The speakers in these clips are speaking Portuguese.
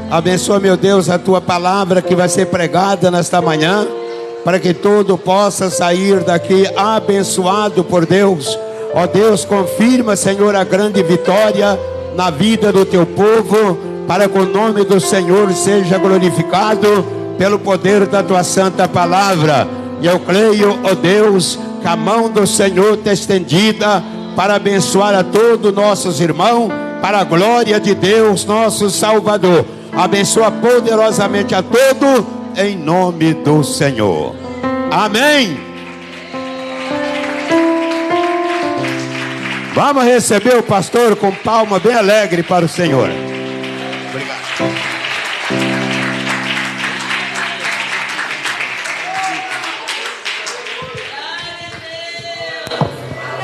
Abençoa, meu Deus, a tua palavra que vai ser pregada nesta manhã, para que todo possa sair daqui abençoado por Deus. Ó Deus, confirma, Senhor, a grande vitória na vida do teu povo, para que o nome do Senhor seja glorificado pelo poder da tua santa palavra. E eu creio, ó Deus, que a mão do Senhor está estendida para abençoar a todos nossos irmãos, para a glória de Deus, nosso Salvador. Abençoa poderosamente a todos, em nome do Senhor. Amém. Vamos receber o pastor com palma bem alegre para o Senhor. Obrigado.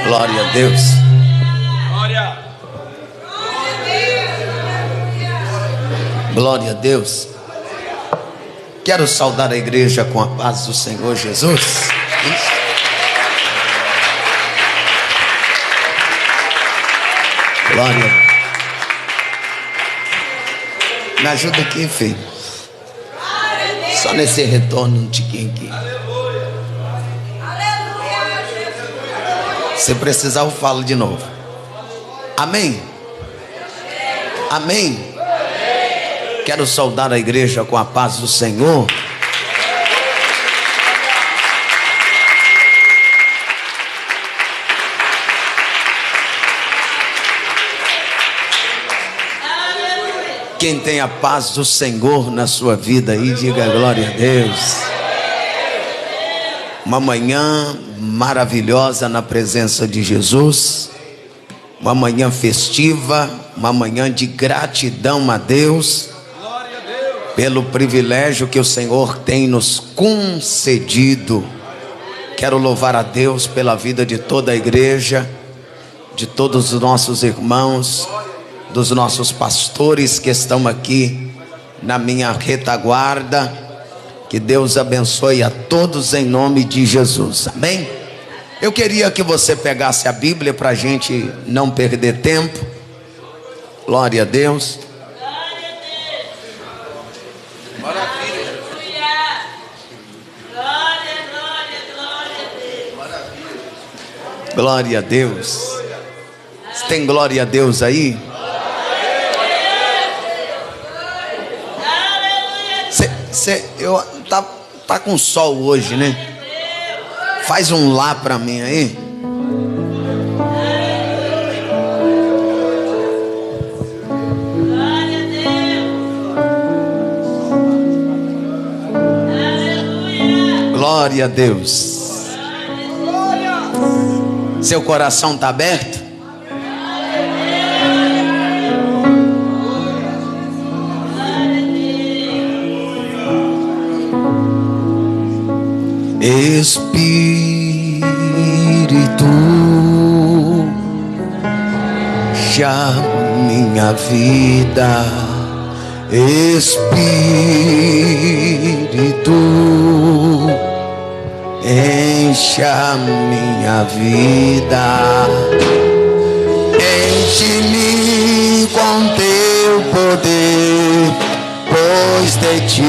Glória a Deus. Glória a Deus. Quero saudar a igreja com a paz do Senhor Jesus. Glória. Me ajuda aqui, filho. Só nesse retorno um tiquinho aqui. Se precisar, eu falo de novo. Amém? Amém? Quero saudar a igreja com a paz do Senhor. Quem tem a paz do Senhor na sua vida aí, diga glória a Deus. Uma manhã maravilhosa na presença de Jesus. Uma manhã festiva, uma manhã de gratidão a Deus pelo privilégio que o Senhor tem nos concedido. Quero louvar a Deus pela vida de toda a igreja, de todos os nossos irmãos, dos nossos pastores que estão aqui na minha retaguarda. Que Deus abençoe a todos em nome de Jesus. Amém? Eu queria que você pegasse a Bíblia para a gente não perder tempo. Glória a Deus. Glória a Deus. Você tem glória a Deus aí? Tá com sol hoje, né? Faz um lá pra mim aí. Glória a Deus. Seu coração está aberto? Espírito, já minha vida. Espírito, encha minha vida, enche-me com teu poder, pois de ti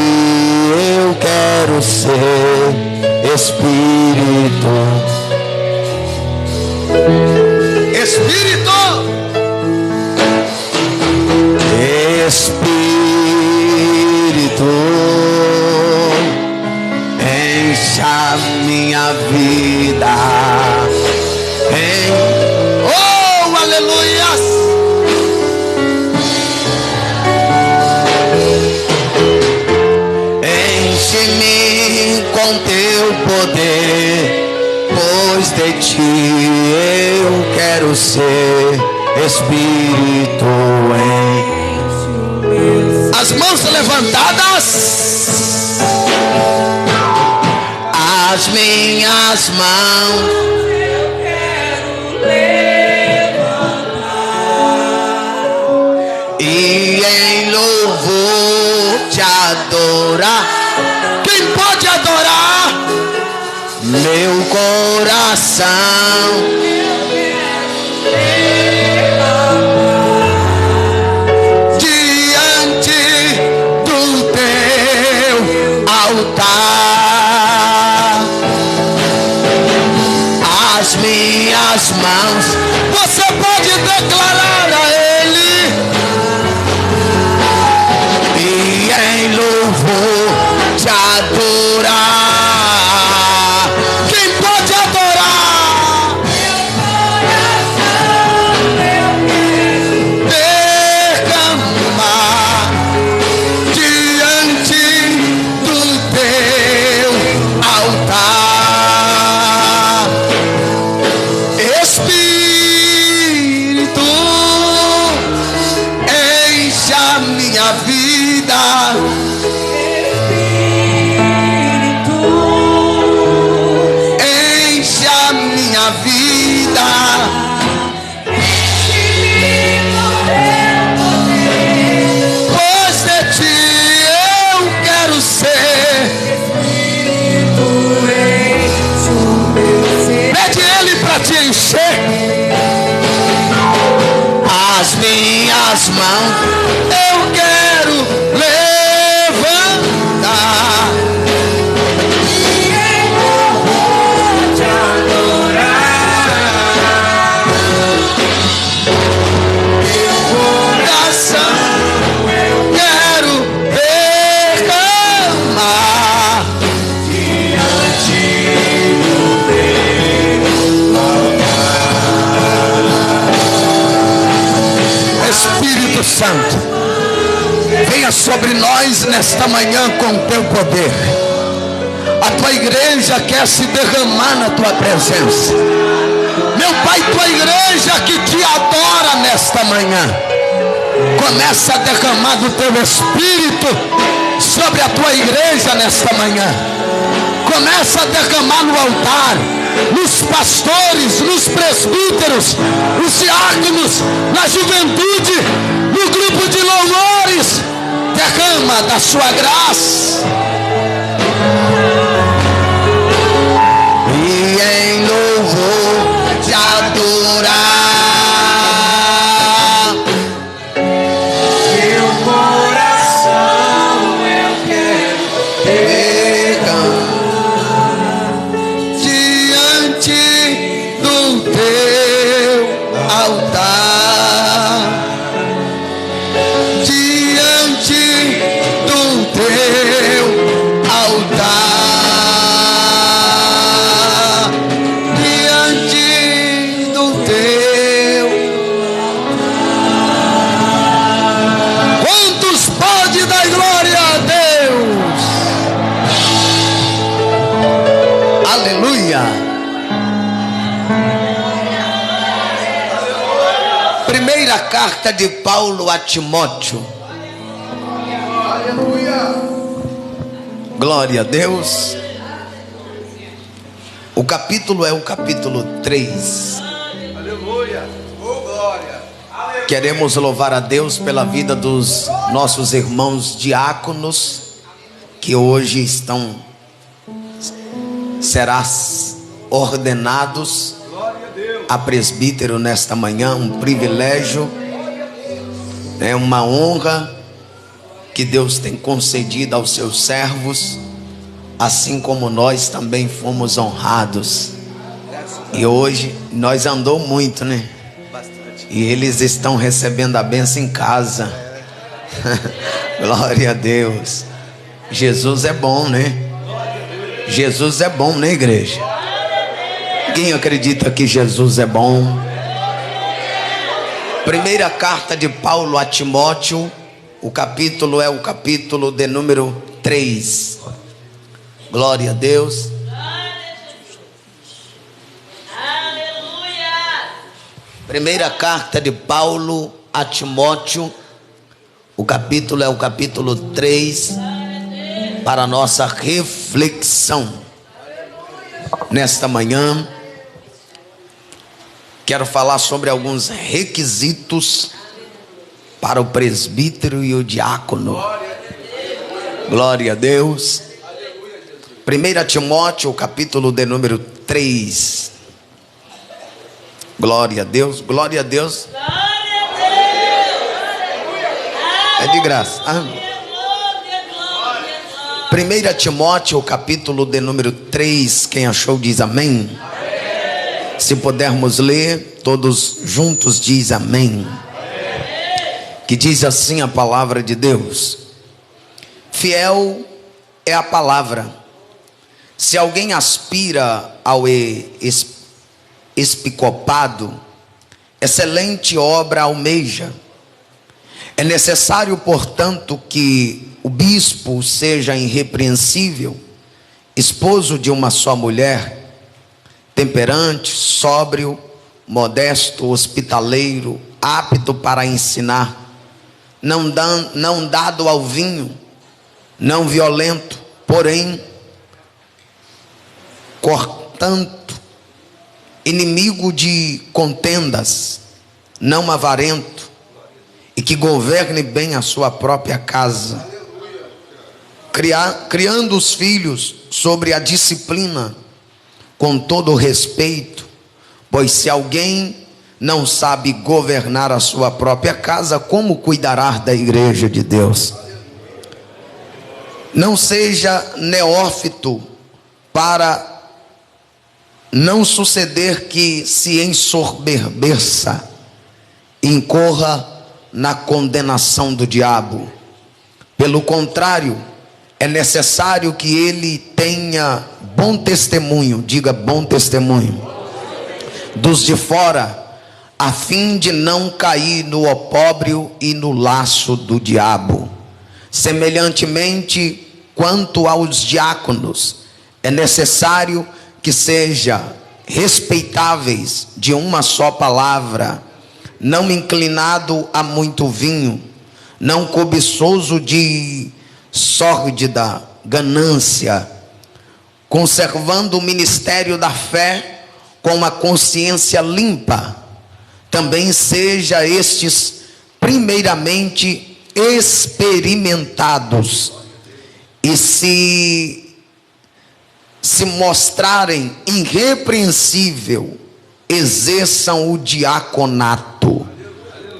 eu quero ser. Espírito, Espírito, Espírito, encha minha vida. Oh, aleluia! Enche-me com teu poder, pois de ti eu quero ser. Espírito, as mãos levantadas, as minhas mãos eu quero levantar e em louvor te adorar. Quem pode adorar? Meu coração diante enche a minha vida. Pois de ti eu quero ser. Pede ele para te encher. As minhas mãos eu quero levantar. Meu coração eu quero derramar diante do teu Espírito Santo, venha sobre nós nesta manhã com teu poder. A tua igreja quer se derramar na tua presença. Meu Pai, tua igreja que te adora nesta manhã, começa a derramar do teu Espírito sobre a tua igreja nesta manhã. Começa a derramar no altar, nos pastores, nos presbíteros, nos diáconos, na juventude, no grupo de louvores. Derrama da sua graça. E em louvor te adorar, meu coração eu quero derramar diante do teu altar, diante do teu altar, diante do teu. Quantos pode dar glória a Deus? Aleluia. Primeira carta de Paulo a Timóteo. Glória a Deus. O capítulo é o capítulo 3. Queremos louvar a Deus pela vida dos nossos irmãos diáconos que hoje serão ordenados a presbítero nesta manhã. Um privilégio, é uma honra que Deus tem concedido aos seus servos, assim como nós também fomos honrados. E hoje nós andou muito, né? E eles estão recebendo a bênção em casa. Glória a Deus. Jesus é bom, né? Jesus é bom, né, igreja? Quem acredita que Jesus é bom? Primeira carta de Paulo a Timóteo. O capítulo é o capítulo de número 3. Glória a Deus. Primeira carta de Paulo a Timóteo. O capítulo é o capítulo 3. Para a nossa reflexão nesta manhã, quero falar sobre alguns requisitos para o presbítero e o diácono. Glória a Deus. 1 Timóteo, capítulo de número 3. Glória a Deus, glória a Deus. É de graça. Amém. 1 Timóteo, capítulo de número 3. Quem achou diz amém. Se pudermos ler, todos juntos diz amém. Que diz assim a palavra de Deus: fiel é a palavra. Se alguém aspira ao episcopado, excelente obra almeja. É necessário, portanto, que o bispo seja irrepreensível, esposo de uma só mulher, temperante, sóbrio, modesto, hospitaleiro, apto para ensinar, não dado ao vinho, não violento, porém, portanto, inimigo de contendas, não avarento, e que governe bem a sua própria casa, criando os filhos sobre a disciplina, com todo o respeito, pois se alguém não sabe governar a sua própria casa, como cuidará da igreja de Deus? Não seja neófito, para não suceder que se ensoberbeça, incorra na condenação do diabo. Pelo contrário, é necessário que ele tenha bom testemunho, diga bom testemunho, dos de fora, a fim de não cair no opróbrio e no laço do diabo. Semelhantemente, quanto aos diáconos, é necessário que sejam respeitáveis de uma só palavra, não inclinado a muito vinho, não cobiçoso de sórdida ganância, conservando o ministério da fé com a consciência limpa. Também seja estes primeiramente experimentados, e se mostrarem irrepreensível, exerçam o diaconato.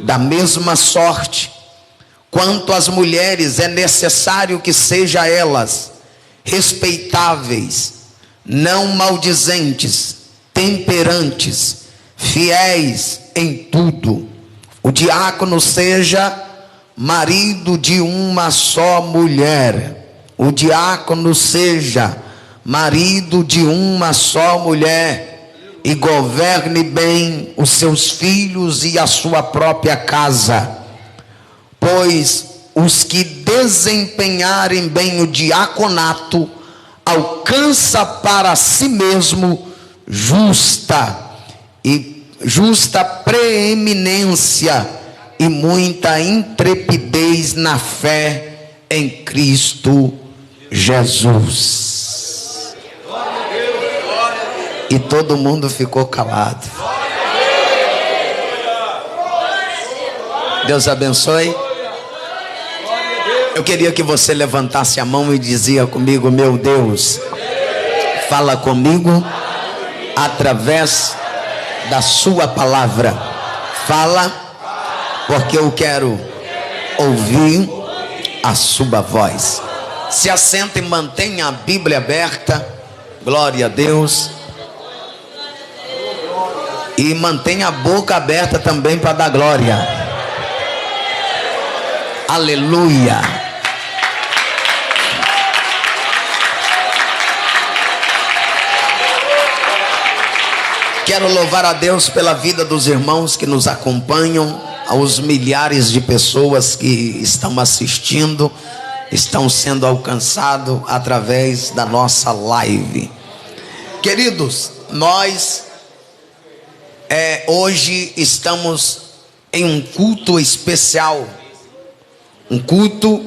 Da mesma sorte, quanto às mulheres, é necessário que sejam elas respeitáveis, não maldizentes, temperantes, fiéis em tudo. O diácono seja marido de uma só mulher. O diácono seja marido de uma só mulher, e governe bem os seus filhos e a sua própria casa. Pois os que desempenharem bem o diaconato alcança para si mesmo justa preeminência e muita intrepidez na fé em Cristo Jesus. E todo mundo ficou calado. Deus abençoe. Eu queria que você levantasse a mão e dizia comigo: meu Deus, fala comigo através da sua palavra. Fala, porque eu quero ouvir a sua voz. Se assenta e mantenha a Bíblia aberta. Glória a Deus. E mantenha a boca aberta também para dar glória. Aleluia. Quero louvar a Deus pela vida dos irmãos que nos acompanham, aos milhares de pessoas que estão assistindo, estão sendo alcançados através da nossa live. Queridos, nós hoje estamos em um culto especial, um culto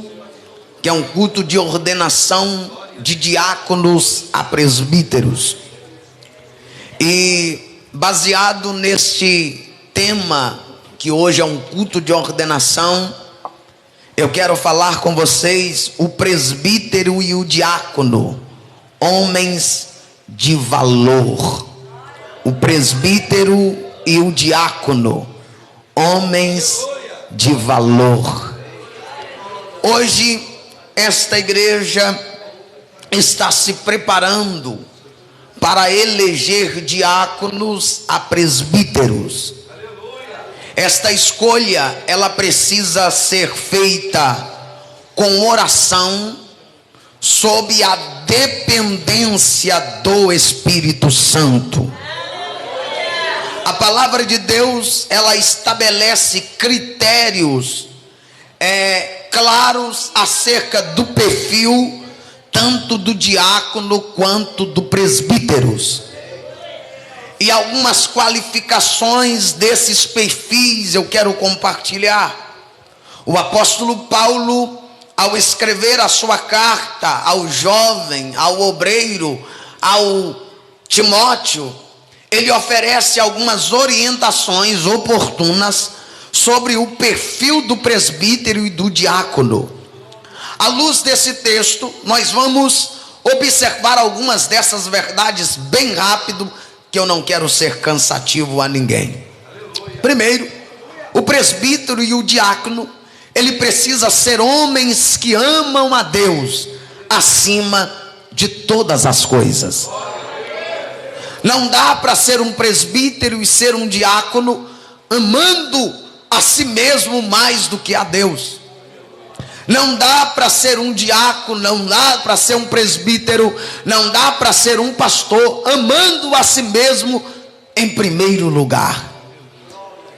que é um culto de ordenação de diáconos a presbíteros. E baseado neste tema, que hoje é um culto de ordenação, eu quero falar com vocês o presbítero e o diácono, homens de valor. O presbítero e o diácono, homens de valor. Hoje esta igreja está se preparando para eleger diáconos a presbíteros. Esta escolha, ela precisa ser feita com oração, sob a dependência do Espírito Santo. A palavra de Deus, ela estabelece critérios claros acerca do perfil, tanto do diácono quanto do presbíteros. E algumas qualificações desses perfis eu quero compartilhar. O apóstolo Paulo, ao escrever a sua carta ao jovem, ao obreiro, ao Timóteo, ele oferece algumas orientações oportunas sobre o perfil do presbítero e do diácono. À luz desse texto, nós vamos observar algumas dessas verdades bem rápido, que eu não quero ser cansativo a ninguém. Primeiro, o presbítero e o diácono, ele precisa ser homens que amam a Deus acima de todas as coisas. Não dá para ser um presbítero e ser um diácono amando a si mesmo mais do que a Deus. Não dá para ser um diácono, não dá para ser um presbítero, não dá para ser um pastor amando a si mesmo em primeiro lugar.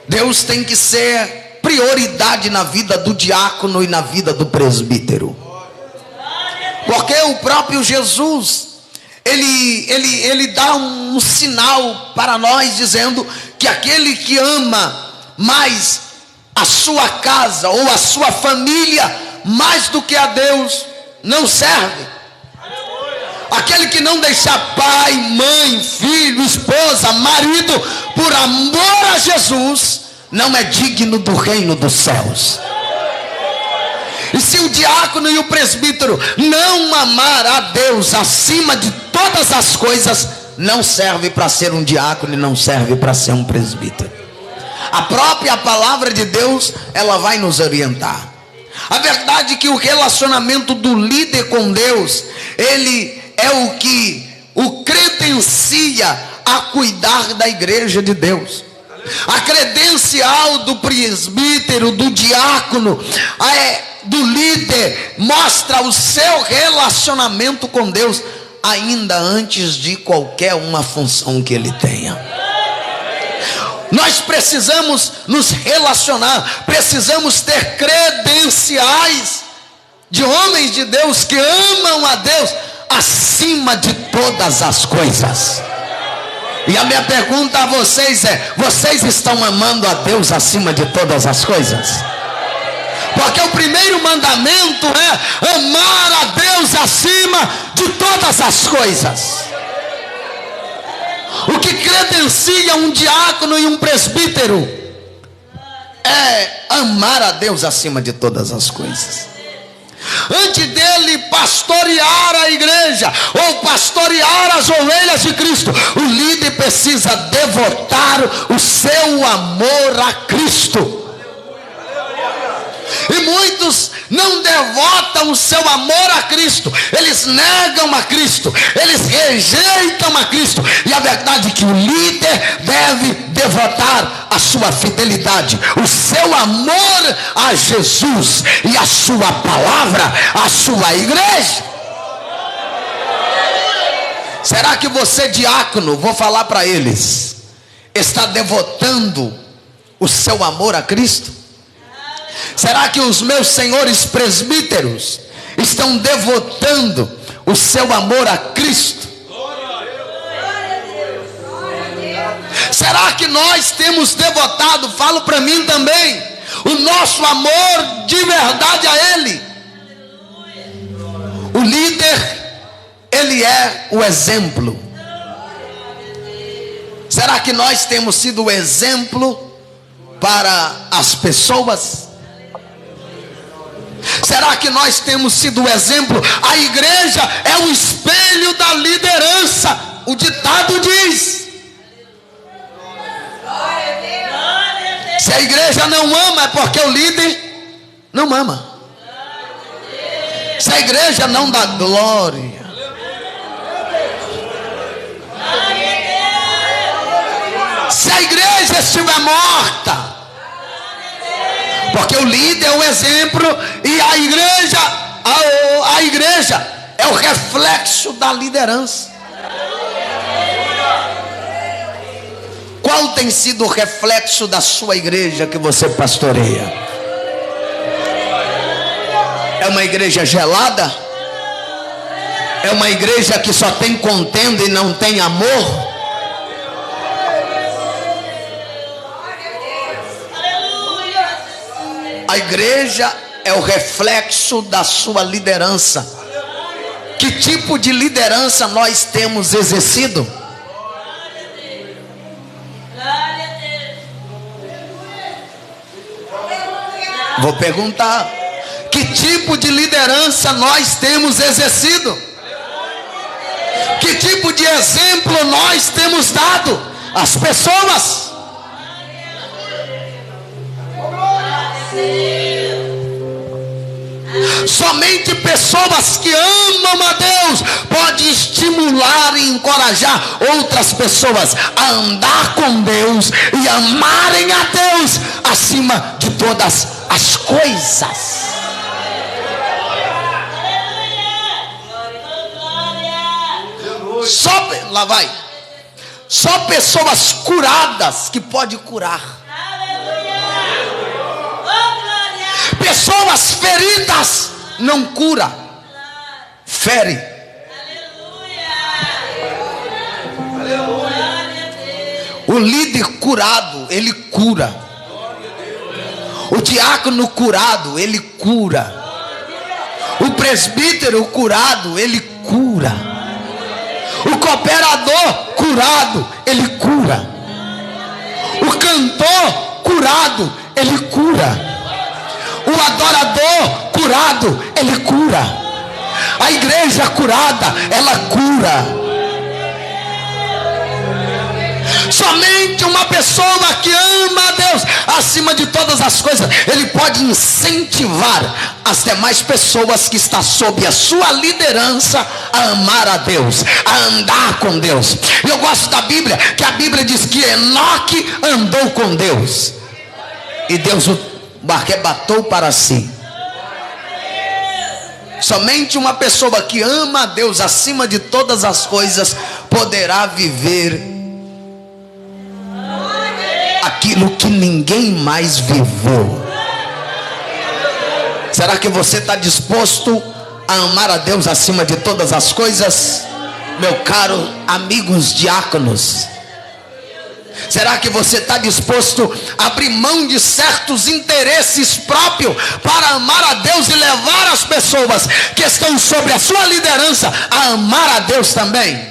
Deus tem que ser prioridade na vida do diácono e na vida do presbítero. Porque o próprio Jesus, ele dá um sinal para nós, dizendo que aquele que ama mais a sua casa ou a sua família mais do que a Deus não serve. Aquele que não deixar pai, mãe, filho, esposa, marido por amor a Jesus não é digno do reino dos céus. E se o diácono e o presbítero não amar a Deus acima de todas as coisas, não serve para ser um diácono e não serve para ser um presbítero. A própria palavra de Deus, ela vai nos orientar. A verdade é que o relacionamento do líder com Deus, ele é o que o credencia a cuidar da igreja de Deus. A credencial do presbítero, do diácono, do líder, mostra o seu relacionamento com Deus, ainda antes de qualquer uma função que ele tenha. Nós precisamos nos relacionar, precisamos ter credenciais de homens de Deus que amam a Deus acima de todas as coisas. E a minha pergunta a vocês é: vocês estão amando a Deus acima de todas as coisas? Porque o primeiro mandamento é amar a Deus acima de todas as coisas. O que credencia um diácono e um presbítero é amar a Deus acima de todas as coisas. Antes dele pastorear a igreja ou pastorear as ovelhas de Cristo, o líder precisa devotar o seu amor a Cristo. E muitos não devotam o seu amor a Cristo, eles negam a Cristo, eles rejeitam a Cristo. E a verdade é que o líder deve devotar a sua fidelidade, o seu amor a Jesus e a sua palavra, a sua igreja. Será que você, diácono, vou falar para eles, está devotando o seu amor a Cristo? Será que os meus senhores presbíteros estão devotando o seu amor a Cristo? Será que nós temos devotado, falo para mim também, o nosso amor de verdade a Ele? O líder, ele é o exemplo. Será que nós temos sido o exemplo para as pessoas? Será que nós temos sido o exemplo? A igreja é o espelho da liderança. O ditado diz: se a igreja não ama, é porque o líder não ama. Se a igreja não dá glória, se a igreja estiver morta, porque o líder é o exemplo e a igreja é o reflexo da liderança. Qual tem sido o reflexo da sua igreja que você pastoreia? É uma igreja gelada? É uma igreja que só tem contenda e não tem amor? A igreja é o reflexo da sua liderança. Que tipo de liderança nós temos exercido? Vou perguntar: que tipo de liderança nós temos exercido? Que tipo de exemplo nós temos dado às pessoas? Somente pessoas que amam a Deus podem estimular e encorajar outras pessoas a andar com Deus e amarem a Deus acima de todas as coisas. Só pessoas curadas que podem curar. Pessoas feridas não cura, fere. O líder curado, ele cura. O diácono curado, ele cura. O presbítero curado, ele cura. O cooperador curado, ele cura. O cantor curado, ele cura. O adorador curado, ele cura. A igreja curada, ela cura. Somente uma pessoa que ama a Deus acima de todas as coisas, ele pode incentivar as demais pessoas que estão sob a sua liderança a amar a Deus, a andar com Deus. Eu gosto da Bíblia, que a Bíblia diz que Enoque andou com Deus e Deus o arrebatou para si. Somente uma pessoa que ama a Deus acima de todas as coisas poderá viver aquilo que ninguém mais viveu. Será que você está disposto a amar a Deus acima de todas as coisas, meu caro amigos diáconos? Será que você está disposto a abrir mão de certos interesses próprios para amar a Deus e levar as pessoas que estão sobre a sua liderança a amar a Deus também?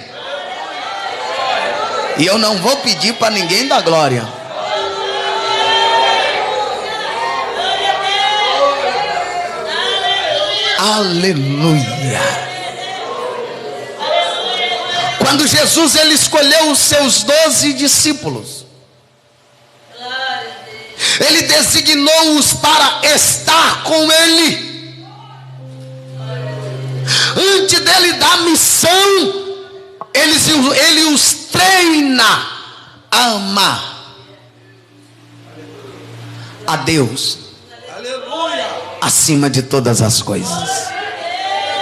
E eu não vou pedir para ninguém dar glória. Aleluia. Quando Jesus ele escolheu os seus 12 discípulos, ele designou-os para estar com ele. Antes dele dar missão, ele os treina a amar a Deus acima de todas as coisas.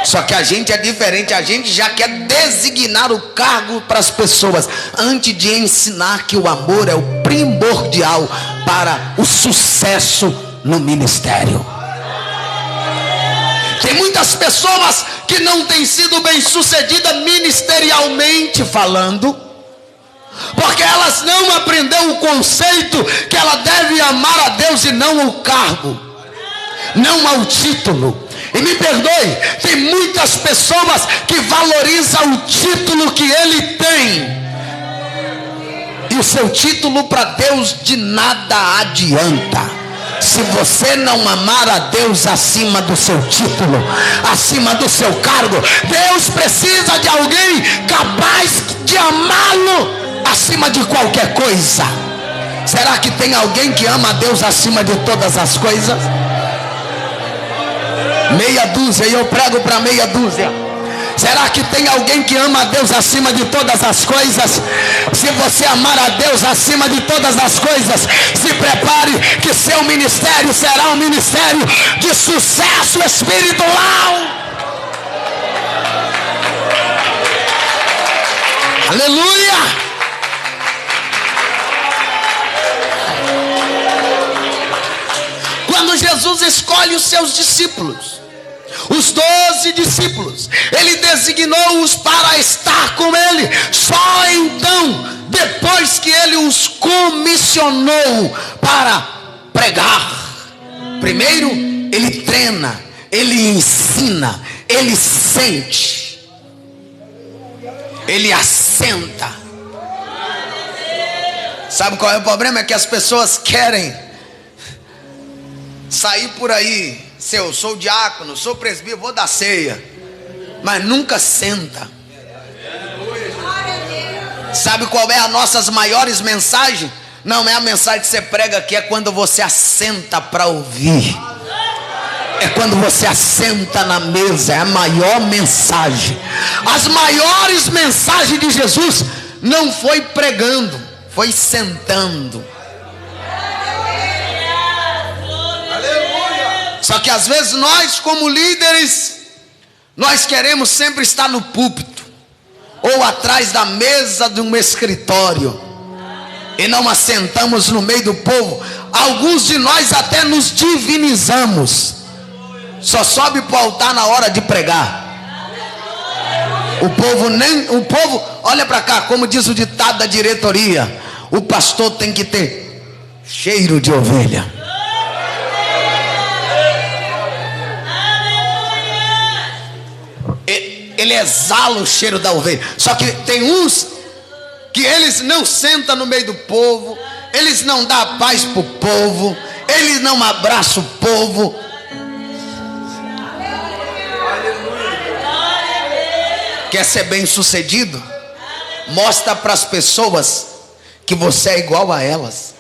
Só que a gente é diferente, a gente já quer designar o cargo para as pessoas, antes de ensinar que o amor é o primordial para o sucesso no ministério. Tem muitas pessoas que não têm sido bem sucedidas ministerialmente falando, porque elas não aprenderam o conceito que ela deve amar a Deus e não o cargo, não ao título. E me perdoe, tem muitas pessoas que valorizam o título que ele tem, e o seu título para Deus de nada adianta se você não amar a Deus acima do seu título, acima do seu cargo. Deus precisa de alguém capaz de amá-lo acima de qualquer coisa. Será que tem alguém que ama a Deus acima de todas as coisas? Meia dúzia, e eu prego para meia dúzia. Será que tem alguém que ama a Deus acima de todas as coisas? Se você amar a Deus acima de todas as coisas, se prepare que seu ministério será um ministério de sucesso espiritual. Aleluia! Quando Jesus escolhe os seus discípulos, os 12 discípulos, ele designou-os para estar com ele. Só então, depois que ele os comissionou para pregar, Primeiro, ele treina, ele ensina, ele sente, ele assenta. Sabe qual é o problema? É que as pessoas querem sair por aí. Se eu sou diácono, sou presbítero, vou dar ceia, mas nunca senta. Sabe qual é a nossas maiores mensagens? Não é a mensagem que você prega aqui, é quando você assenta para ouvir. É quando você assenta na mesa, é a maior mensagem. As maiores mensagens de Jesus não foi pregando, foi sentando. Só que às vezes nós, como líderes, nós queremos sempre estar no púlpito ou atrás da mesa de um escritório e não assentamos no meio do povo. Alguns de nós até nos divinizamos, só sobe para o altar na hora de pregar. O povo olha para cá, como diz o ditado da diretoria: o pastor tem que ter cheiro de ovelha. Ele exala o cheiro da ovelha. Só que tem uns que eles não sentam no meio do povo, eles não dão paz para o povo, eles não abraçam o povo. Quer ser bem sucedido? Mostra para as pessoas que você é igual a elas.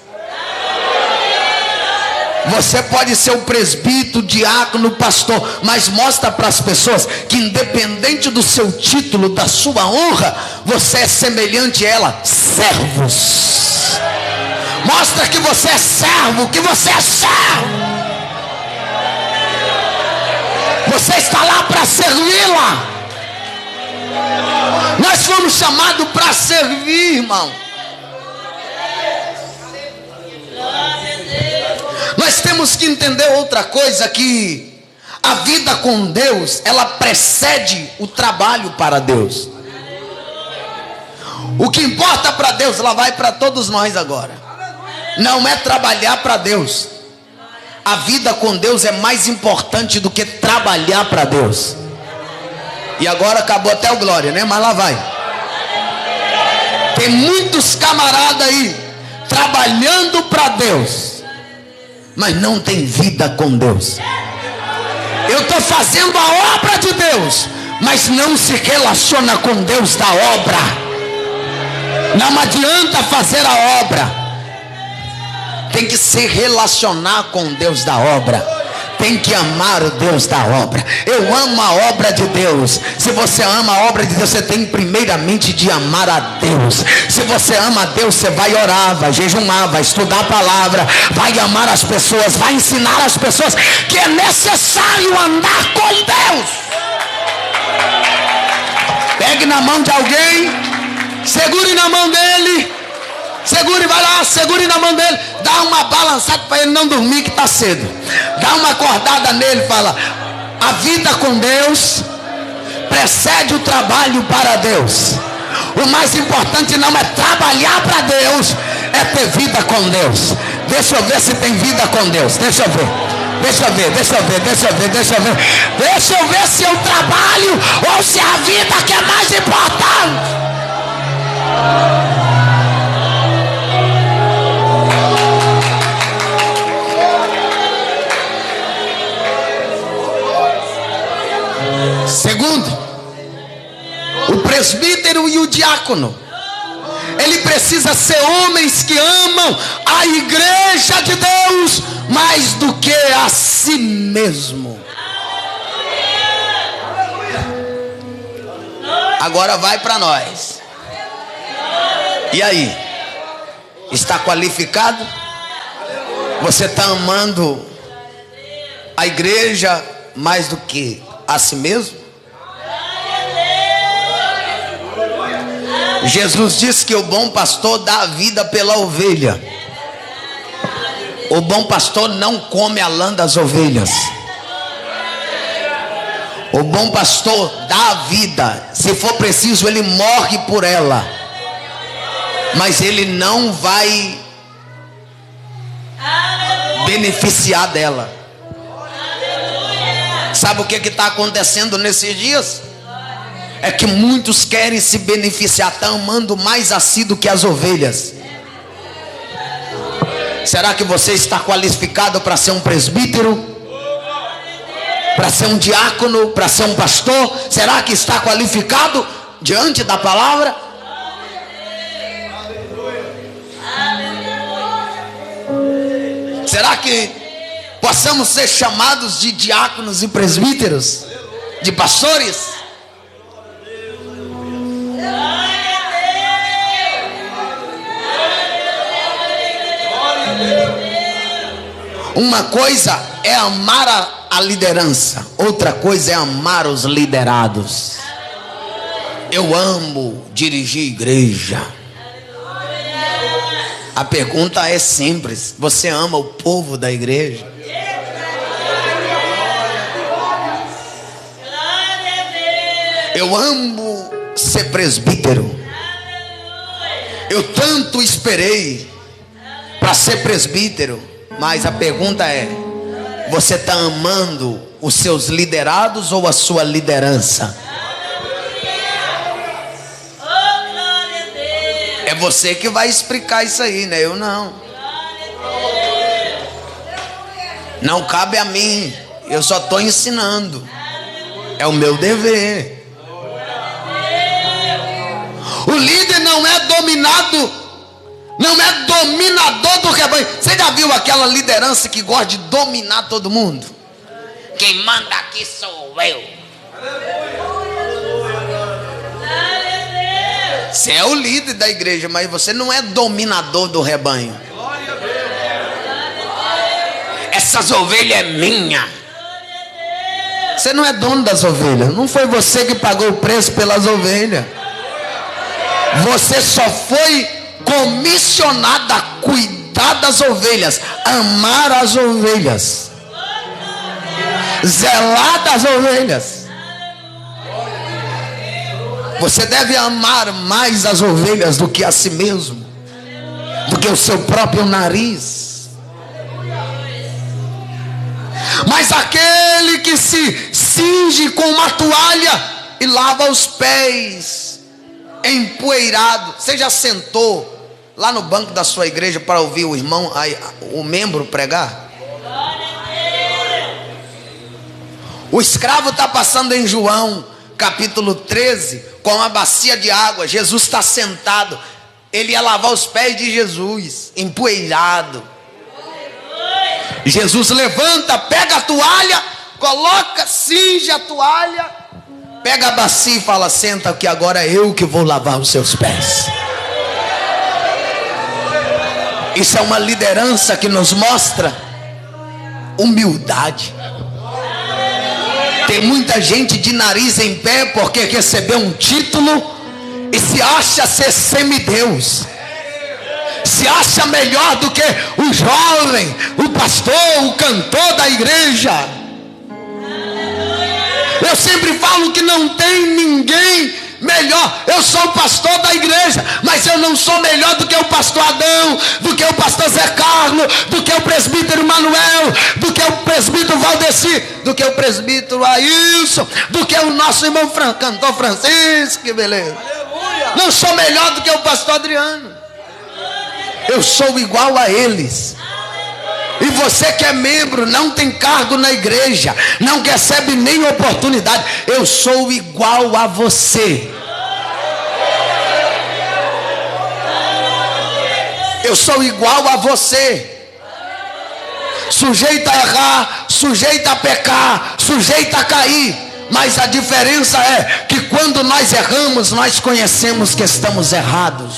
Você pode ser o presbítero, diácono, pastor, mas mostra para as pessoas que independente do seu título, da sua honra, você é semelhante a ela, servos. Mostra que você é servo, que você é servo. Você está lá para servi-la. Nós fomos chamados para servir, irmão. Nós temos que entender outra coisa, que a vida com Deus, ela precede o trabalho para Deus. O que importa para Deus, ela vai para todos nós agora. Não é trabalhar para Deus. A vida com Deus é mais importante do que trabalhar para Deus. E agora acabou até o glória, né? Mas lá vai. Tem muitos camaradas aí trabalhando para Deus, mas não tem vida com Deus. Eu estou fazendo a obra de Deus, mas não se relaciona com Deus da obra. Não adianta fazer a obra, tem que se relacionar com Deus da obra. Tem que amar o Deus da obra. Eu amo a obra de Deus. Se você ama a obra de Deus, você tem primeiramente de amar a Deus. Se você ama a Deus, você vai orar, vai jejumar, vai estudar a palavra, vai amar as pessoas, vai ensinar as pessoas que é necessário andar com Deus. Pegue na mão de alguém, segure na mão dele, segure, vai lá, segure na mão dele, dá uma balançada para ele não dormir que está cedo. Dá uma acordada nele, fala: a vida com Deus precede o trabalho para Deus. O mais importante não é trabalhar para Deus, é ter vida com Deus. Deixa eu ver se tem vida com Deus. Deixa eu ver. Deixa eu ver se eu trabalho ou se é a vida que é mais importante. Segundo, o presbítero e o diácono, ele precisa ser homens que amam a igreja de Deus mais do que a si mesmo. Agora vai para nós. E aí? Está qualificado? Você está amando a igreja mais do que a si mesmo? Jesus disse que o bom pastor dá a vida pela ovelha. O bom pastor não come a lã das ovelhas. O bom pastor dá a vida. Se for preciso, ele morre por ela. Mas ele não vai beneficiar dela. Sabe o que está acontecendo nesses dias? É que muitos querem se beneficiar, estão amando mais a si do que as ovelhas. Será que você está qualificado para ser um presbítero? Para ser um diácono? Para ser um pastor? Será que está qualificado diante da palavra? Será que possamos ser chamados de diáconos e presbíteros? De pastores? Uma coisa é amar a liderança, outra coisa é amar os liderados. Eu amo dirigir igreja. A pergunta é simples: você ama o povo da igreja? Eu amo ser presbítero. Eu tanto esperei para ser presbítero, mas a pergunta é: você está amando os seus liderados ou a sua liderança? É você que vai explicar isso aí, né? Eu não. Não cabe a mim. Eu só estou ensinando. É o meu dever. O líder não é dominado, não é dominador do rebanho. Você já viu aquela liderança que gosta de dominar todo mundo? Quem manda aqui sou eu. Você é o líder da igreja, mas você não é dominador do rebanho. Essas ovelhas é minha. Você não é dono das ovelhas. Não foi você que pagou o preço pelas ovelhas. Você só foi comissionado a cuidar das ovelhas, amar as ovelhas, zelar das ovelhas. Você deve amar mais as ovelhas do que a si mesmo, do que o seu próprio nariz. Mas aquele que se cinge com uma toalha e lava os pés empoeirado. Você já sentou lá no banco da sua igreja para ouvir o irmão, o membro pregar? O escravo está passando em João capítulo 13 com uma bacia de água. Jesus está sentado. Ele ia lavar os pés de Jesus, empoeirado. Jesus levanta, pega a toalha, coloca, cinge a toalha, pega a bacia e fala: senta que agora é eu que vou lavar os seus pés. Isso é uma liderança que nos mostra humildade. Tem muita gente de nariz em pé porque recebeu um título e se acha ser semideus, se acha melhor do que o jovem, o pastor, o cantor da igreja. Eu sempre falo que não tem ninguém melhor. Eu sou o pastor da igreja, mas eu não sou melhor do que o pastor Adão, do que o pastor Zé Carlos, do que o presbítero Manuel, do que o presbítero Valdeci, do que o presbítero Ailson, do que o nosso irmão cantor Francisco. Que beleza. Não sou melhor do que o pastor Adriano. Eu sou igual a eles. E você que é membro, não tem cargo na igreja, não recebe nem oportunidade, eu sou igual a você. Eu sou igual a você. Sujeito a errar, sujeito a pecar, sujeito a cair. Mas a diferença é que quando nós erramos, nós conhecemos que estamos errados.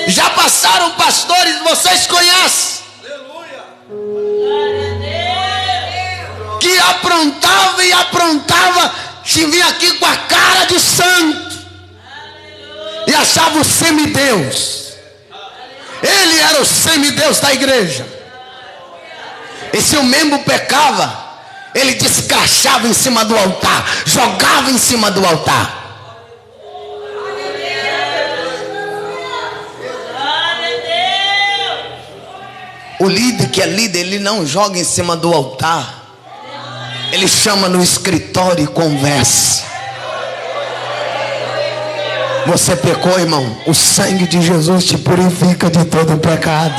Já passaram pastores, vocês conhecem, que aprontava e aprontava, se vinha aqui com a cara de santo e achava o semideus. Ele era o semideus da igreja. E se o membro pecava, ele descachava em cima do altar, jogava em cima do altar. O líder que é líder, ele não joga em cima do altar. Ele chama no escritório e conversa. Você pecou, irmão? O sangue de Jesus te purifica de todo pecado.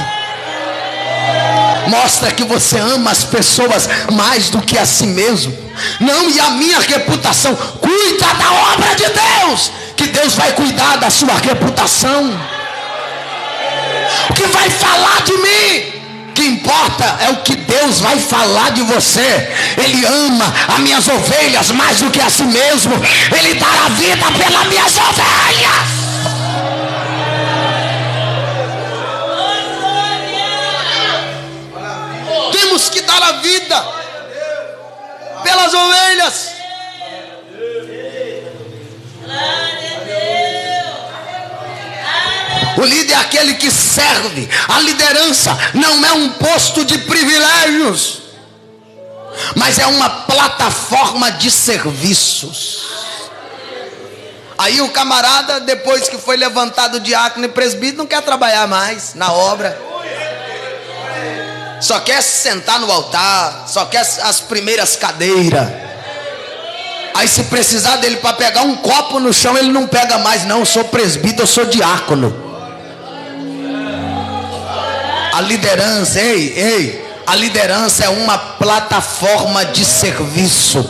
Mostra que você ama as pessoas mais do que a si mesmo. Não, e a minha reputação. Cuida da obra de Deus, que Deus vai cuidar da sua reputação. O que vai falar de mim? O que importa é o que Deus vai falar de você. Ele ama as minhas ovelhas mais do que a si mesmo. Ele dará vida pelas minhas ovelhas. Temos que dar a vida pelas ovelhas. O líder é aquele que serve. A liderança não é um posto de privilégios, mas é uma plataforma de serviços. Aí o camarada, depois que foi levantado diácono e presbítero, não quer trabalhar mais na obra. Só quer se sentar no altar, só quer as primeiras cadeiras. Aí se precisar dele para pegar um copo no chão, ele não pega mais. Não, eu sou presbítero, eu sou diácono. A liderança, a liderança é uma plataforma de serviço.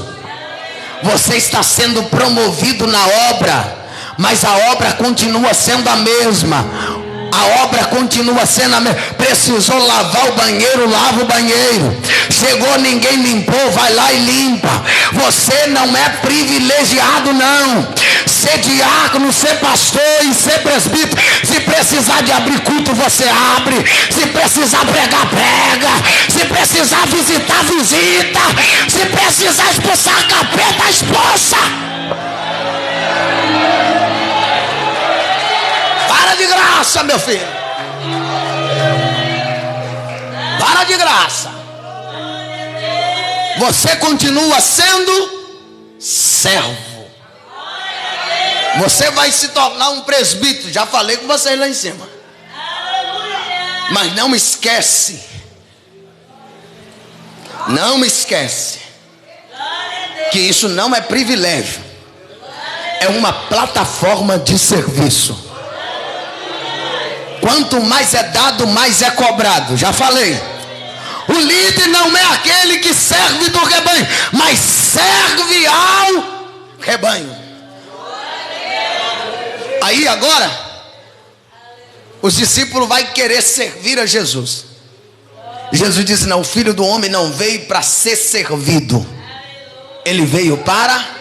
Você está sendo promovido na obra, mas a obra continua sendo a mesma. A obra continua sendo a mesma. Precisou lavar o banheiro, lava o banheiro. Chegou, ninguém limpou, vai lá e limpa. Você não é privilegiado, não. Ser diácono, ser pastor e ser presbítero. Se precisar de abrir culto, você abre. Se precisar pregar, prega. Se precisar visitar, visita. Se precisar expulsar capeta, expulsa. Para de graça, meu filho. Para de graça. Você continua sendo servo. Você vai se tornar um presbítero. Já falei com vocês lá em cima. Mas não esquece. Não esquece que isso não é privilégio. É uma plataforma de serviço. Quanto mais é dado, mais é cobrado. Já falei. O líder não é aquele que serve do rebanho, mas serve ao rebanho. Aí agora, os discípulos vão querer servir a Jesus. Jesus disse: não, o Filho do Homem não veio para ser servido. Ele veio para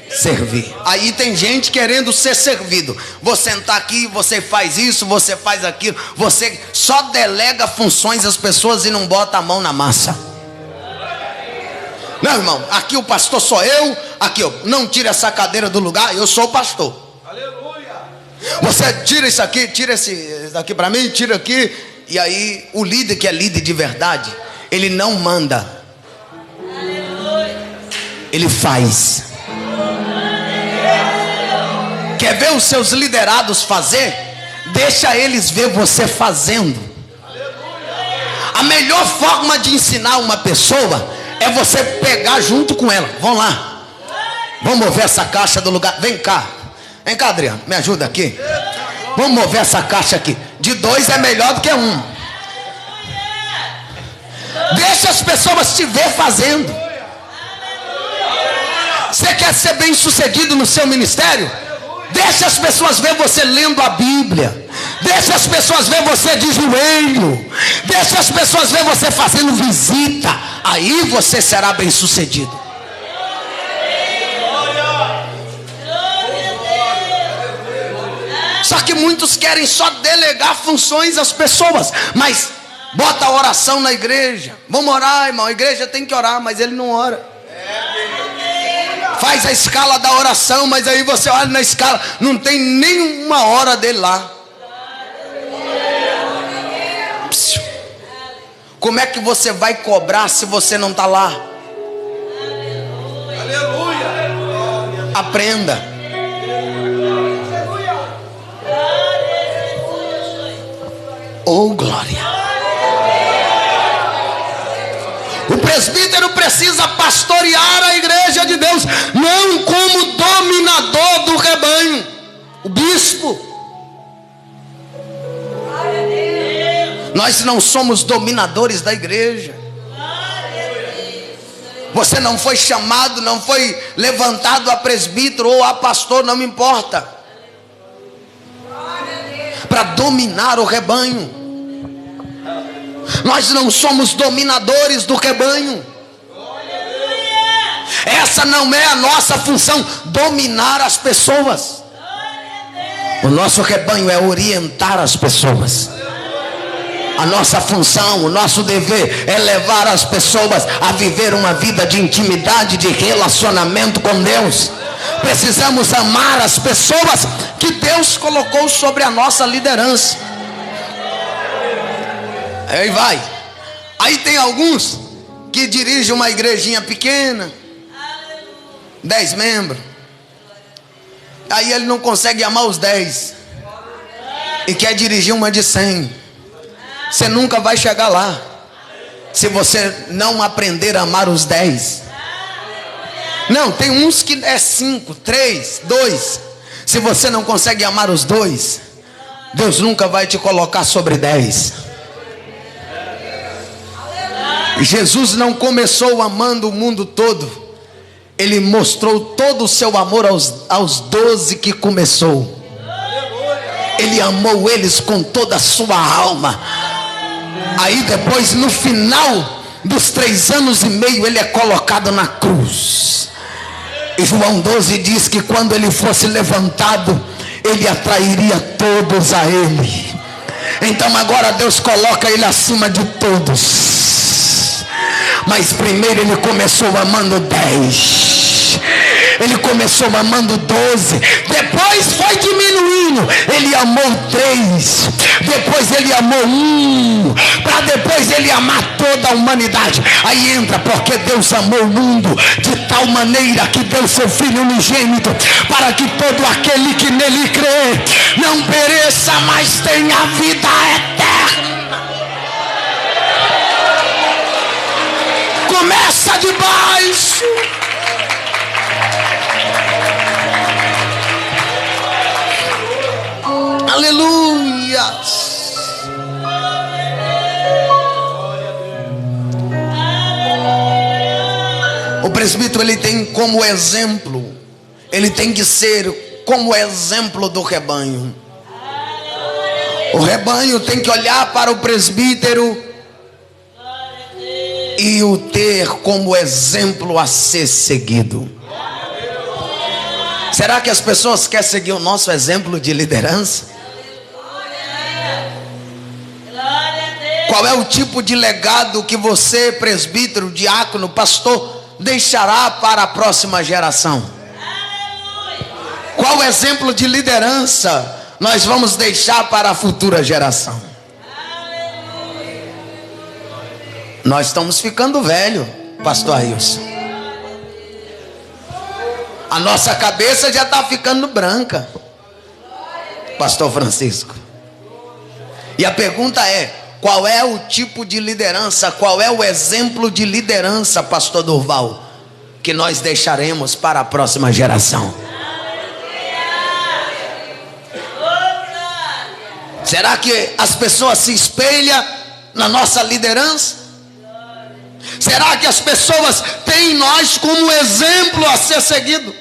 servir. Aí tem gente querendo ser servido. Vou sentar aqui, você faz isso, você faz aquilo. Você só delega funções às pessoas e não bota a mão na massa. Não, irmão, aqui o pastor sou eu. Aqui, ó, não tira essa cadeira do lugar, eu sou o pastor. Você tira isso aqui, tira esse daqui para mim, tira aqui. E aí o líder que é líder de verdade, ele não manda, ele faz. Quer ver os seus liderados fazer? Deixa eles ver você fazendo. A melhor forma de ensinar uma pessoa é você pegar junto com ela. Vamos lá, vamos mover essa caixa do lugar. Vem cá, Adriano, me ajuda aqui. Vamos mover essa caixa aqui. De 2 é melhor do que 1. Deixa as pessoas te ver fazendo. Você quer ser bem sucedido no seu ministério? Deixa as pessoas ver você lendo a Bíblia. Deixa as pessoas ver você de joelho. Deixa as pessoas ver você fazendo visita. Aí você será bem sucedido. Só que muitos querem só delegar funções às pessoas. Mas bota a oração na igreja. Vamos orar, irmão. A igreja tem que orar, mas ele não ora. Faz a escala da oração, mas aí você olha na escala, não tem nenhuma hora dele lá. Como é que você vai cobrar se você não está lá? Aprenda. Oh, glória. presbítero precisa pastorear a igreja de Deus, não como dominador do rebanho. O bispo. Nós não somos dominadores da igreja. Você não foi chamado, não foi levantado a presbítero ou a pastor, não me importa, para dominar o rebanho. Nós não somos dominadores do rebanho. Essa não é a nossa função, dominar as pessoas. O nosso rebanho é orientar as pessoas. A nossa função, o nosso dever é levar as pessoas a viver uma vida de intimidade, de relacionamento com Deus. Precisamos amar as pessoas que Deus colocou sobre a nossa liderança. Aí vai. Aí tem alguns que dirigem uma igrejinha pequena, 10 membros. Aí ele não consegue amar os 10 e quer dirigir uma de 100. Você nunca vai chegar lá se você não aprender a amar os 10. Não, tem uns que é 5, 3, 2. Se você não consegue amar os 2, Deus nunca vai te colocar sobre 10. Jesus não começou amando o mundo todo. Ele mostrou todo o seu amor aos 12 que começou. Ele amou eles com toda a sua alma. Aí depois, no final dos 3 anos e meio, ele é colocado na cruz. E João 12 diz que quando ele fosse levantado, ele atrairia todos a ele. Então agora Deus coloca ele acima de todos. Mas primeiro ele começou amando 10. Ele começou amando 12. Depois foi diminuindo. Ele amou 3. Depois ele amou 1. Para depois ele amar toda a humanidade. Aí entra, porque Deus amou o mundo de tal maneira que deu seu Filho unigênito, para que todo aquele que nele crê não pereça, mas tenha vida eterna. Começa de baixo. Aleluia. O presbítero, ele tem como exemplo, ele tem que ser como exemplo do rebanho. O rebanho tem que olhar para o presbítero e o ter como exemplo a ser seguido. Será que as pessoas querem seguir o nosso exemplo de liderança? Qual é o tipo de legado que você, presbítero, diácono, pastor, deixará para a próxima geração? Qual exemplo de liderança nós vamos deixar para a futura geração? Nós estamos ficando velho, pastor Ailson. A nossa cabeça já está ficando branca, pastor Francisco. E a pergunta é: qual é o tipo de liderança, qual é o exemplo de liderança, pastor Durval, que nós deixaremos para a próxima geração? Será que as pessoas se espelham na nossa liderança? Será que as pessoas têm nós como exemplo a ser seguido?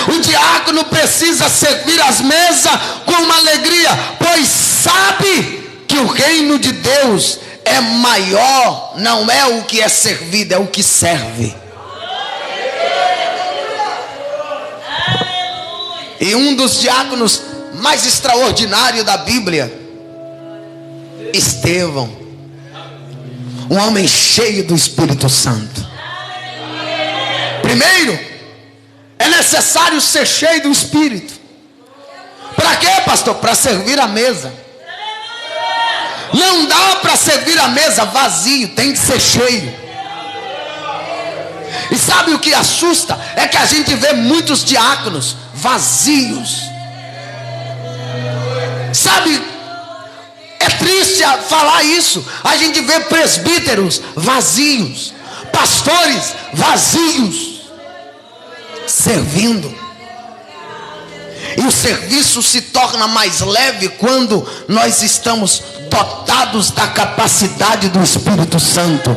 O diácono precisa servir as mesas com uma alegria, pois sabe que o reino de Deus é maior, não é o que é servido, é o que serve. E um dos diáconos mais extraordinários da Bíblia, Estevão, um homem cheio do Espírito Santo. Primeiro, é necessário ser cheio do Espírito. Para quê, pastor? Para servir a mesa. Não dá para servir a mesa vazio, tem que ser cheio. E sabe o que assusta? É que a gente vê muitos diáconos vazios. Sabe, É triste falar isso. A gente vê presbíteros vazios, pastores vazios, servindo. E o serviço se torna mais leve quando nós estamos dotados da capacidade do Espírito Santo.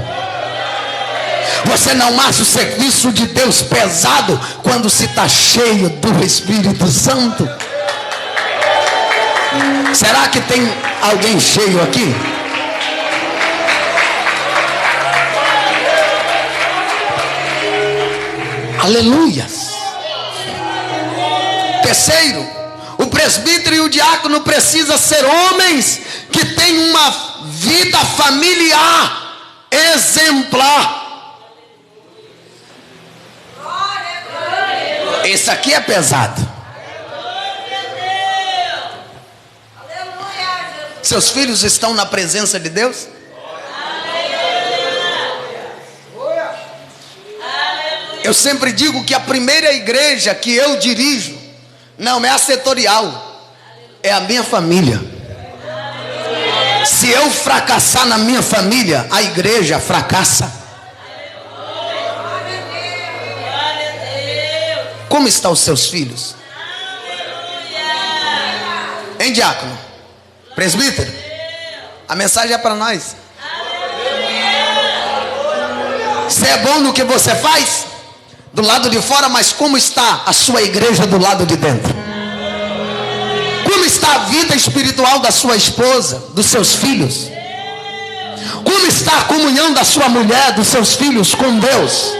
Você não acha o serviço de Deus pesado quando se está cheio do Espírito Santo? Será que tem alguém cheio aqui? Aleluias. Terceiro, o presbítero e o diácono precisam ser homens que têm uma vida familiar exemplar. Esse aqui é pesado. Seus filhos estão na presença de Deus? Eu sempre digo que a primeira igreja que eu dirijo não é a setorial, é a minha família. Se eu fracassar na minha família, a igreja fracassa. Como estão os seus filhos? Hein, diácono? Presbítero? A mensagem é para nós. Você é bom no que você faz? Do lado de fora, mas como está a sua igreja do lado de dentro? Como está a vida espiritual da sua esposa, dos seus filhos? Como está a comunhão da sua mulher, dos seus filhos com Deus?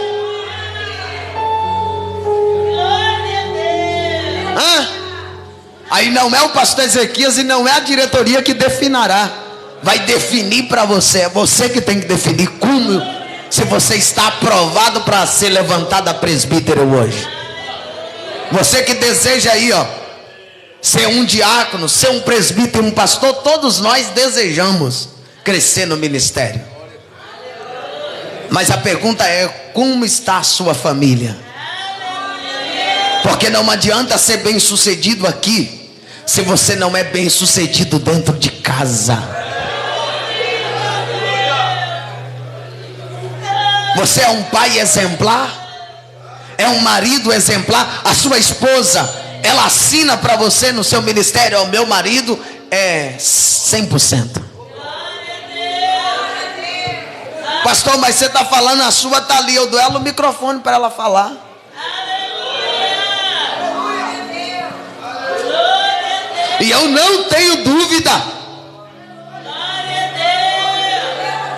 Aí não é o pastor Ezequias e não é a diretoria que definirá. Vai definir para você. É você que tem que definir como. Se você está aprovado para ser levantado a presbítero hoje. Você que deseja aí, ser um diácono, ser um presbítero, um pastor. Todos nós desejamos crescer no ministério. Mas a pergunta é: como está a sua família? Porque não adianta ser bem sucedido aqui se você não é bem sucedido dentro de casa. Você é um pai exemplar? É um marido exemplar? A sua esposa, ela assina para você no seu ministério: o meu marido é 100%. Pastor, mas você está falando, a sua está ali. Eu dou ela o microfone para ela falar. E eu não tenho dúvida.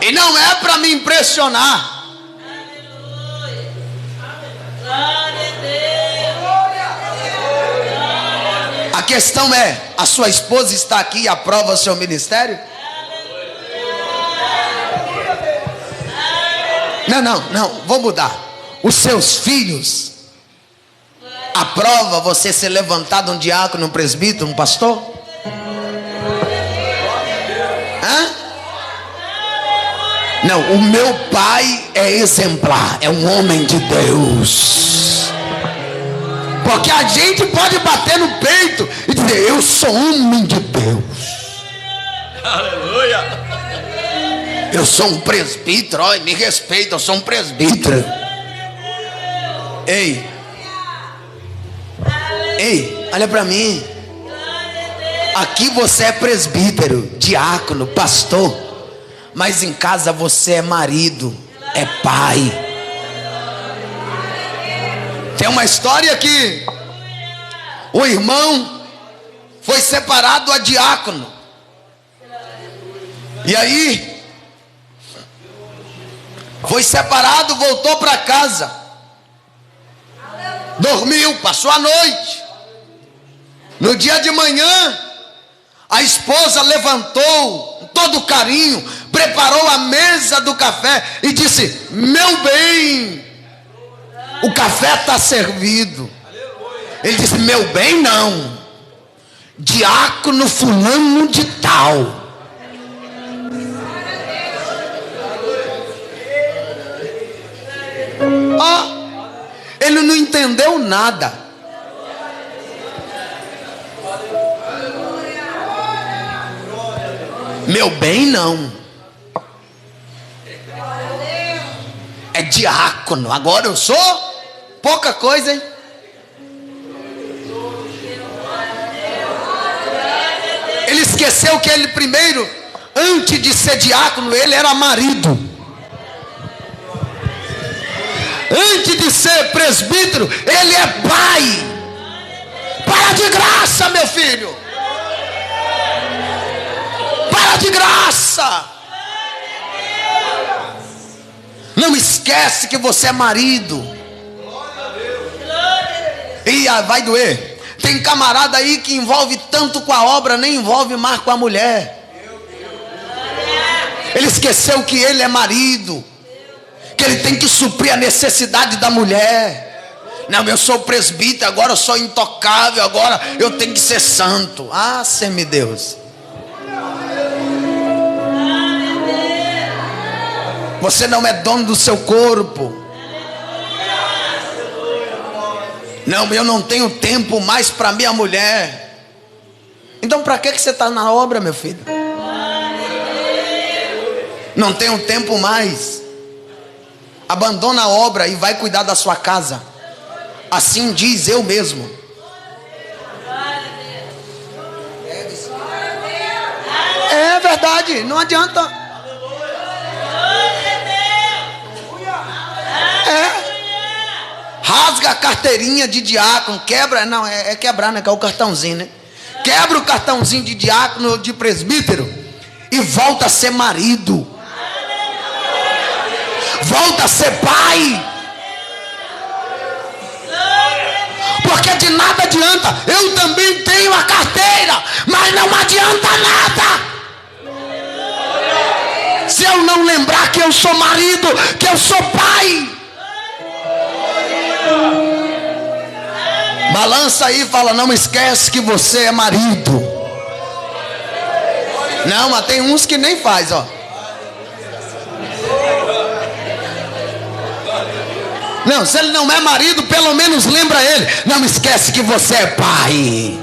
E não é para me impressionar. A questão é: a sua esposa está aqui e aprova o seu ministério? Não, vou mudar. Os seus filhos aprova você ser levantado um diácono, um presbítero, um pastor? Não, o meu pai é exemplar, é um homem de Deus. Porque a gente pode bater no peito e dizer: eu sou homem de Deus. Aleluia. Eu sou um presbítero, me respeita, eu sou um presbítero. Ei, olha para mim. Aqui você é presbítero, diácono, pastor, mas em casa você é marido, é pai. Tem uma história que o irmão foi separado a diácono. E aí foi separado, voltou para casa, dormiu, passou a noite. No dia de manhã, a esposa levantou com todo carinho, preparou a mesa do café e disse: meu bem, o café está servido. Ele disse: meu bem, não, diácono fulano de tal. Ele não entendeu nada. Meu bem, não. É diácono. Agora eu sou pouca coisa, hein? Ele esqueceu que ele primeiro, antes de ser diácono, ele era marido. Antes de ser presbítero, ele é pai. Para de graça, meu filho. Para de graça. Não esquece que você é marido. E vai doer. Tem camarada aí que envolve tanto com a obra, nem envolve mais com a mulher. Ele esqueceu que ele é marido, que ele tem que suprir a necessidade da mulher. Não, eu sou presbítero, agora eu sou intocável, agora eu tenho que ser santo. Ah, semideus. Você não é dono do seu corpo. Não, eu não tenho tempo mais para minha mulher. Então para que você está na obra, meu filho? Não tenho tempo mais. Abandona a obra e vai cuidar da sua casa. Assim diz eu mesmo. É verdade, não adianta. Rasga a carteirinha de diácono, quebra, não, é quebrar, né, que é o cartãozinho, né? Quebra o cartãozinho de diácono, de presbítero e volta a ser marido. Volta a ser pai. Porque de nada adianta. Eu também tenho a carteira, mas não adianta nada se eu não lembrar que eu sou marido, que eu sou pai. Balança aí e fala: não esquece que você é marido. Não, mas tem uns que nem faz, ó. Não, se ele não é marido, pelo menos lembra ele. Não esquece que você é pai.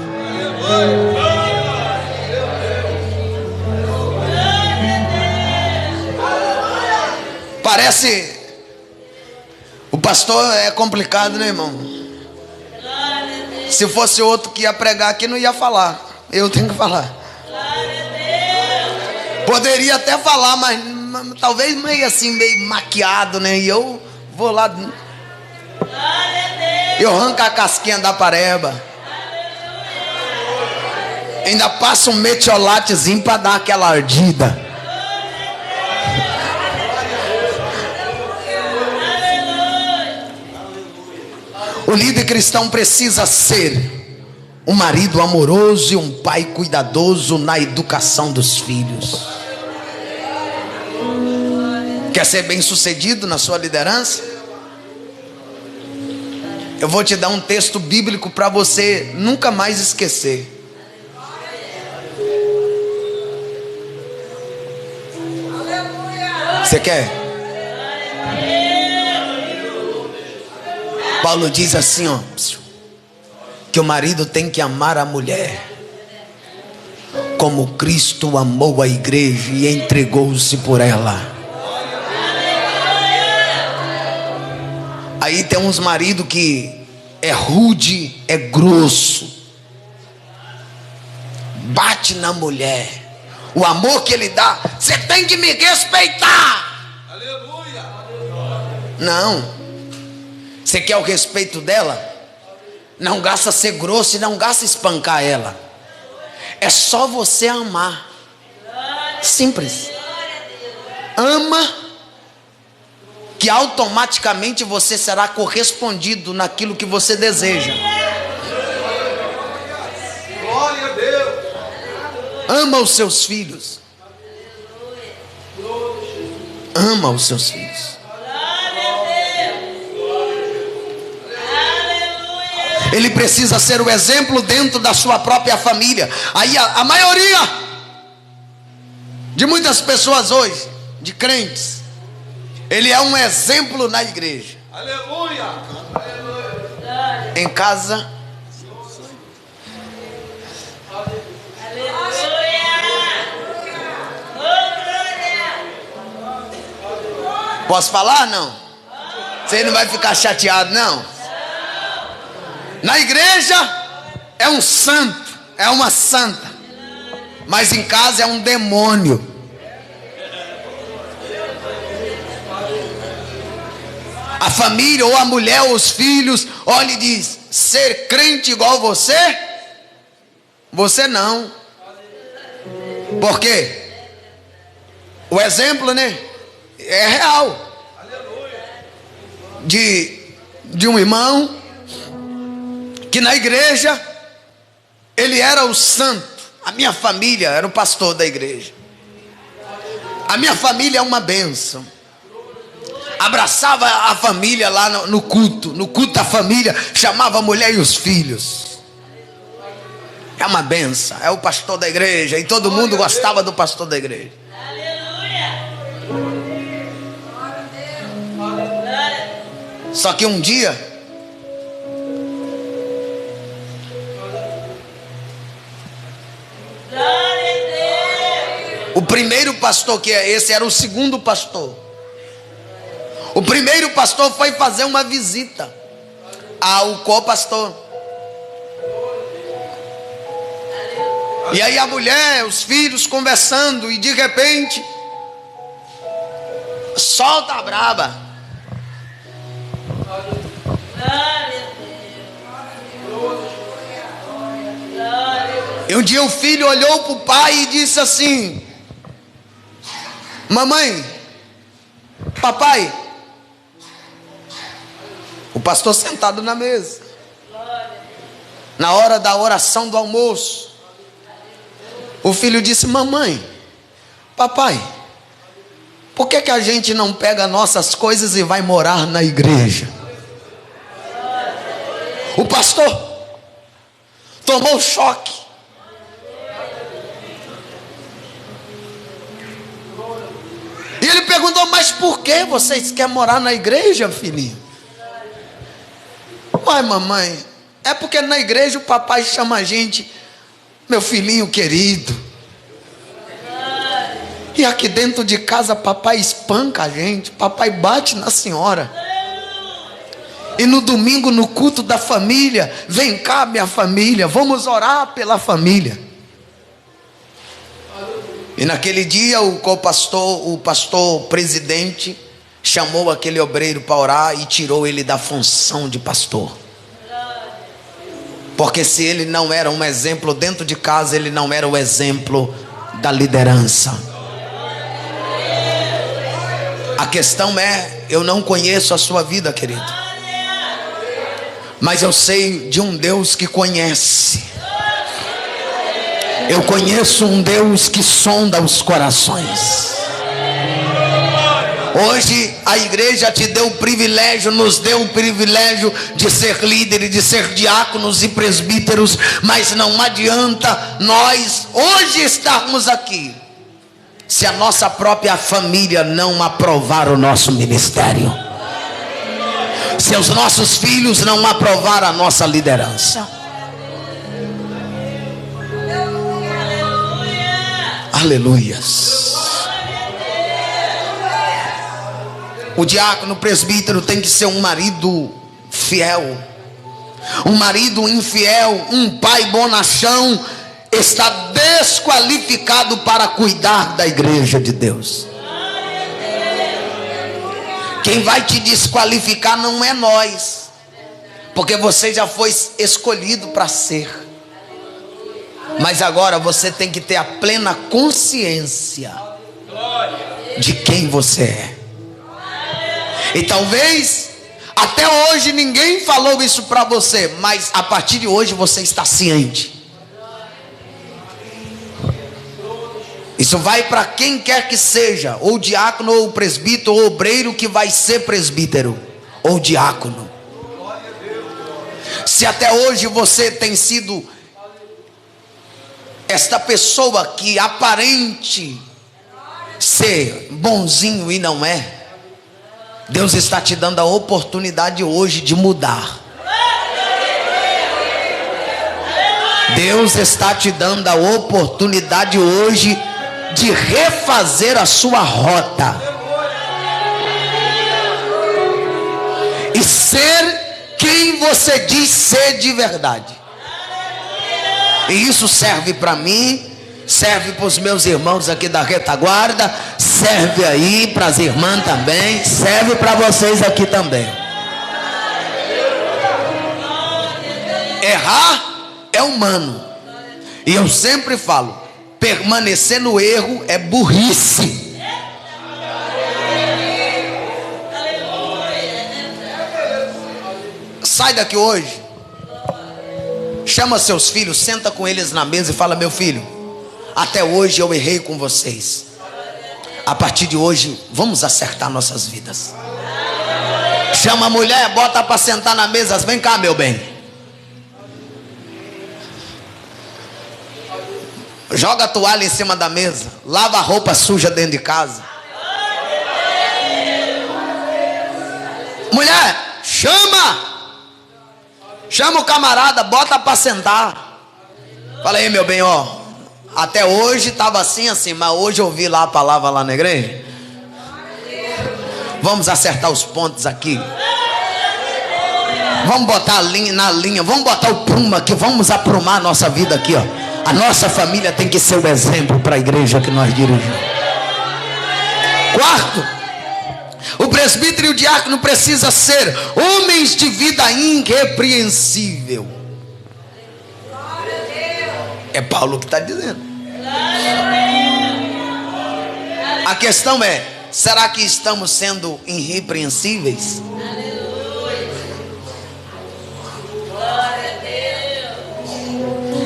Parece... O pastor é complicado, né, irmão? Se fosse outro que ia pregar aqui, não ia falar. Eu tenho que falar. Poderia até falar, mas talvez meio assim, meio maquiado, né? E eu vou lá... Eu arranco a casquinha da pareba. Ainda passo um metiolatezinho para dar aquela ardida. O líder cristão precisa ser um marido amoroso e um pai cuidadoso na educação dos filhos. Quer ser bem sucedido na sua liderança? Eu vou te dar um texto bíblico para você nunca mais esquecer. Você quer? Paulo diz assim, ó, que o marido tem que amar a mulher como Cristo amou a igreja e entregou-se por ela. Aí tem uns maridos que é rude, é grosso, bate na mulher. O amor que ele dá, você tem que me respeitar. Aleluia. Não. Você quer o respeito dela? Não gasta ser grosso e não gasta espancar ela. É só você amar. Simples. Ama, que automaticamente você será correspondido naquilo que você deseja. Glória a Deus. Ama os seus filhos. Ama os seus filhos. Ele precisa ser o exemplo dentro da sua própria família. Aí a maioria de muitas pessoas hoje, de crentes, ele é um exemplo na igreja. Aleluia. Em casa, Posso falar? Não. Você não vai ficar chateado, não. Na igreja é um santo, é uma santa, mas em casa é um demônio. A família, ou a mulher, ou os filhos, olha e diz: ser crente igual você? Você não. Por quê? O exemplo, né? É real. De um irmão que na igreja ele era o santo. A minha família era o pastor da igreja. A minha família é uma bênção. Abraçava a família lá no culto da família, chamava a mulher e os filhos. É uma benção, é o pastor da igreja, e todo mundo gostava do pastor da igreja. Só que um dia, o primeiro pastor, que é esse, era o segundo pastor. O primeiro pastor foi fazer uma visita ao co-pastor. E aí a mulher, os filhos conversando, e de repente solta a braba. E um dia o filho olhou para o pai e disse assim: mamãe, papai. O pastor sentado na mesa, na hora da oração do almoço, o filho disse: mamãe, papai, por que a gente não pega nossas coisas e vai morar na igreja? O pastor tomou choque. E ele perguntou: mas por que vocês querem morar na igreja, filhinho? Mas mamãe, é porque na igreja o papai chama a gente, meu filhinho querido. E aqui dentro de casa papai espanca a gente, papai bate na senhora. E no domingo, no culto da família, vem cá minha família, vamos orar pela família. E naquele dia o pastor presidente chamou aquele obreiro para orar e tirou ele da função de pastor. Porque se ele não era um exemplo dentro de casa, ele não era o exemplo da liderança. A questão é, eu não conheço a sua vida, querido, mas eu sei de um Deus que conhece. Eu conheço um Deus que sonda os corações. Hoje a igreja te deu o privilégio, nos deu o privilégio de ser líderes, de ser diáconos e presbíteros, mas não adianta nós hoje estarmos aqui se a nossa própria família não aprovar o nosso ministério, se os nossos filhos não aprovar a nossa liderança. Aleluias. O diácono, o presbítero tem que ser um marido fiel. Um marido infiel, um pai bonachão, está desqualificado para cuidar da igreja de Deus. Quem vai te desqualificar não é nós, porque você já foi escolhido para ser. Mas agora você tem que ter a plena consciência de quem você é. E talvez até hoje ninguém falou isso para você, mas a partir de hoje você está ciente. Isso vai para quem quer que seja, ou diácono, ou presbítero, ou obreiro que vai ser presbítero, ou diácono. Se até hoje você tem sido esta pessoa que aparente ser bonzinho e não é, Deus está te dando a oportunidade hoje de mudar. Deus está te dando a oportunidade hoje de refazer a sua rota. e ser quem você diz ser de verdade. E isso serve para mim, serve para os meus irmãos aqui da retaguarda, serve aí para as irmãs também, serve para vocês aqui também. Errar é humano, e eu sempre falo, permanecer no erro é burrice. Sai daqui hoje, chama seus filhos, senta com eles na mesa e fala: meu filho, até hoje eu errei com vocês, a partir de hoje vamos acertar nossas vidas. Chama a mulher, bota para sentar na mesa, vem cá meu bem, joga a toalha em cima da mesa, lava a roupa suja dentro de casa. Mulher, chama o camarada, bota para sentar. Fala aí meu bem, ó, até hoje estava assim, mas hoje eu ouvi lá a palavra lá na igreja. Vamos acertar os pontos aqui. Vamos botar a linha na linha, vamos botar o prumo aqui, vamos aprumar a nossa vida aqui, ó. A nossa família tem que ser o exemplo para a igreja que nós dirigimos. Quarto, o presbítero e o diácono precisam ser homens de vida irrepreensível. É Paulo que está dizendo. A questão é: será que estamos sendo irrepreensíveis?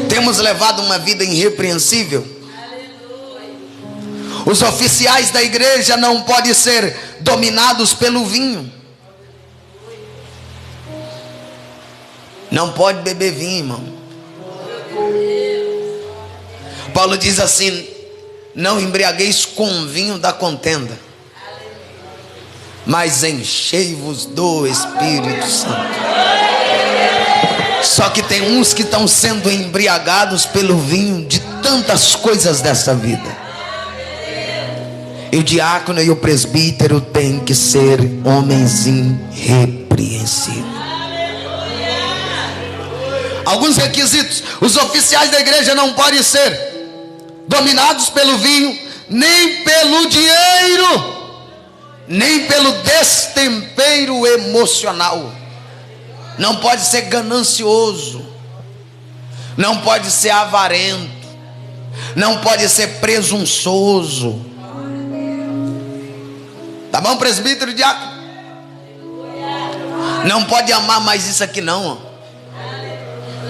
Temos levado uma vida irrepreensível? Os oficiais da igreja não podem ser dominados pelo vinho. Não pode beber vinho, irmão. Paulo diz assim: não embriagueis com vinho da contenda, mas enchei-vos do Espírito Santo. Só que tem uns que estão sendo embriagados pelo vinho de tantas coisas dessa vida. E o diácono e o presbítero têm que ser homens irrepreensíveis. Alguns requisitos: os oficiais da igreja não podem ser dominados pelo vinho, nem pelo dinheiro, nem pelo destempero emocional. Não pode ser ganancioso, não pode ser avarento, não pode ser presunçoso. Tá bom, presbítero e diácono? Não pode amar mais isso aqui não.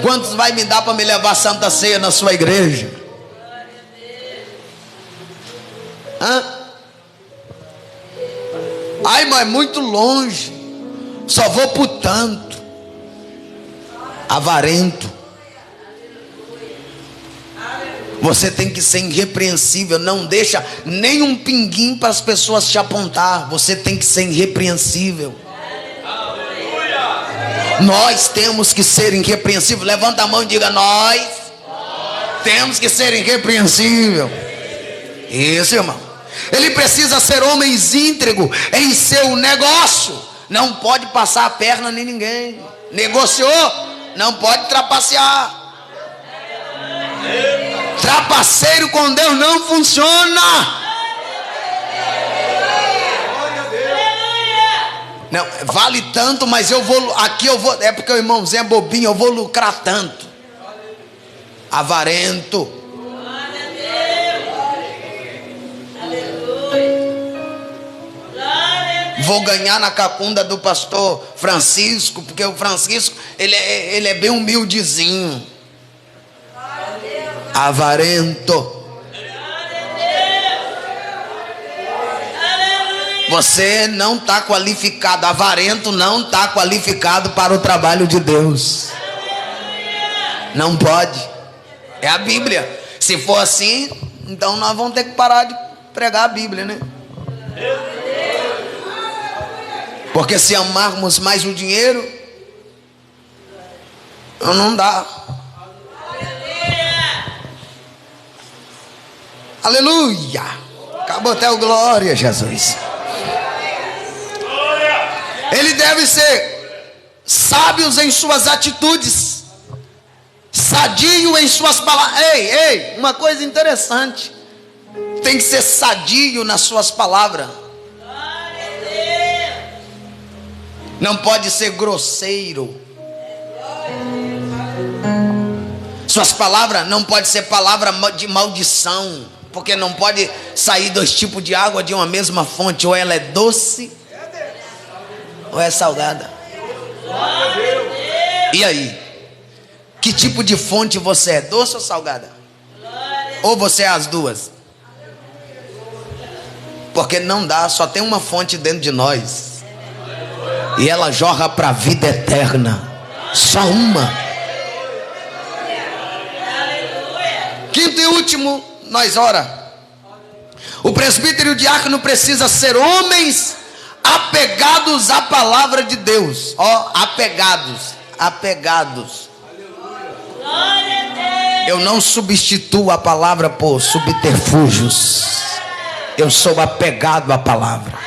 Quantos vai me dar para me levar a Santa Ceia na sua igreja? Hã? Ai, mas é muito longe, só vou por tanto. Avarento. Você tem que ser irrepreensível. Não deixa nem um pinguim para as pessoas te apontar. Você tem que ser irrepreensível. Nós temos que ser irrepreensível. Levanta a mão e diga: nós temos que ser irrepreensível. Isso, irmão. Ele precisa ser homem íntegro em seu negócio. Não pode passar a perna em ninguém. Negociou, não pode trapacear. Trapaceiro com Deus não funciona. Não, vale tanto, mas eu vou, aqui eu vou, é porque o irmãozinho é bobinho, eu vou lucrar tanto. Avarento. Vou ganhar na cacunda do pastor Francisco, porque o Francisco, ele é bem humildezinho. Avarento. Você não está qualificado. Avarento não está qualificado para o trabalho de Deus. Não pode. É a Bíblia. Se for assim, então nós vamos ter que parar de pregar a Bíblia, né? Porque se amarmos mais o dinheiro, não dá. Aleluia. Acabou até o glória, Jesus. Ele deve ser sábios em suas atitudes, sadio em suas palavras. Ei, uma coisa interessante, tem que ser sadio nas suas palavras. Não pode ser grosseiro. Suas palavras não pode ser palavra de maldição, porque não pode sair dois tipos de água de uma mesma fonte, ou ela é doce ou é salgada. E aí? Que tipo de fonte você é? Doce ou salgada? Ou você é as duas? Porque não dá, só tem uma fonte dentro de nós, e ela jorra para a vida eterna. Só uma. Quinto e último, nós ora. O presbítero e o diácono precisam ser homens apegados à palavra de Deus. Ó, apegados. Eu não substituo a palavra por subterfúgios. Eu sou apegado à palavra.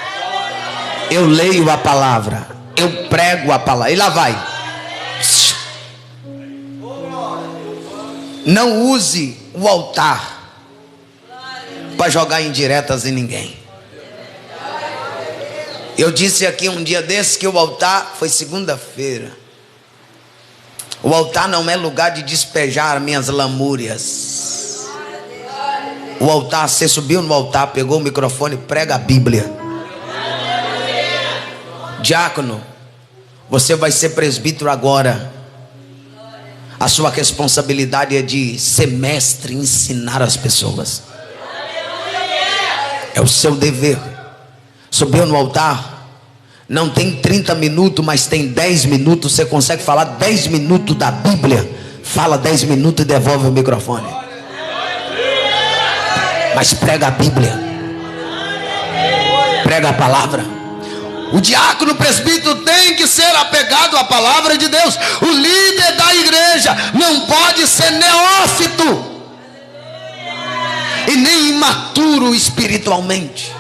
Eu leio a palavra. Eu prego a palavra. E lá vai. Não use o altar para jogar indiretas em ninguém. Eu disse aqui um dia desses que o altar, foi segunda-feira, o altar não é lugar de despejar minhas lamúrias. O altar, você subiu no altar, pegou o microfone, prega a Bíblia. Diácono, você vai ser presbítero agora. A sua responsabilidade é de ser mestre, ensinar as pessoas. É o seu dever. Subiu no altar, não tem 30 minutos, mas tem 10 minutos. Você consegue falar 10 minutos da Bíblia? Fala 10 minutos e devolve o microfone. Mas prega a Bíblia, prega a palavra. O diácono, o presbítero tem que ser apegado à palavra de Deus. O líder da igreja não pode ser neófito e nem imaturo espiritualmente.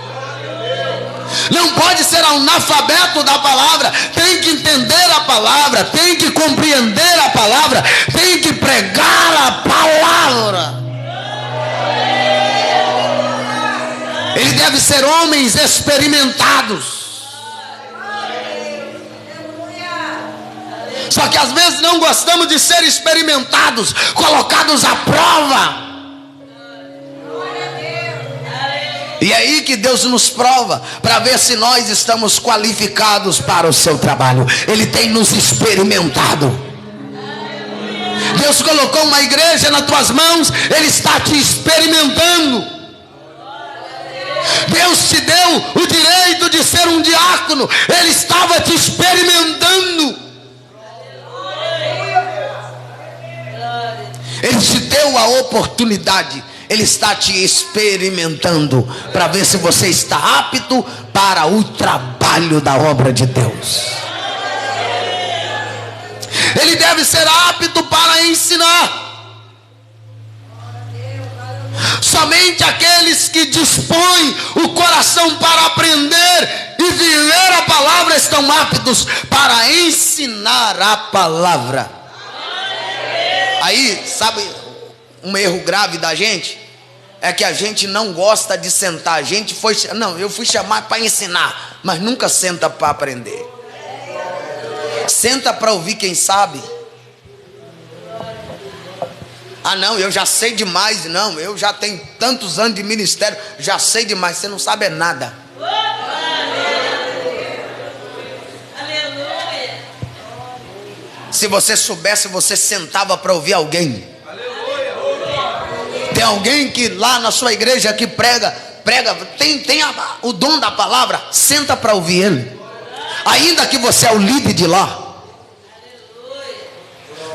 Não pode ser analfabeto da palavra. Tem que entender a palavra, tem que compreender a palavra, tem que pregar a palavra. Ele deve ser homens experimentados. Só que às vezes não gostamos de ser experimentados, colocados à prova. E é aí que Deus nos prova, para ver se nós estamos qualificados para o seu trabalho. Ele tem nos experimentado. Deus colocou uma igreja nas tuas mãos, Ele está te experimentando. Deus te deu o direito de ser um diácono, Ele estava te experimentando. Ele te deu a oportunidade, Ele está te experimentando para ver se você está apto para o trabalho da obra de Deus. Ele deve ser apto para ensinar. Somente aqueles que dispõem o coração para aprender e viver a palavra estão aptos para ensinar a palavra. Aí, sabe, um erro grave da gente é que a gente não gosta de sentar. A gente foi, não, eu fui chamado para ensinar, mas nunca senta para aprender. Senta para ouvir quem sabe. Ah, não, eu já sei demais. Não, eu já tenho tantos anos de ministério, já sei demais. Você não sabe nada. Se você soubesse, você sentava para ouvir alguém. Tem alguém que lá na sua igreja que prega, tem o dom da palavra, senta para ouvir ele. Ainda que você é o líder de lá.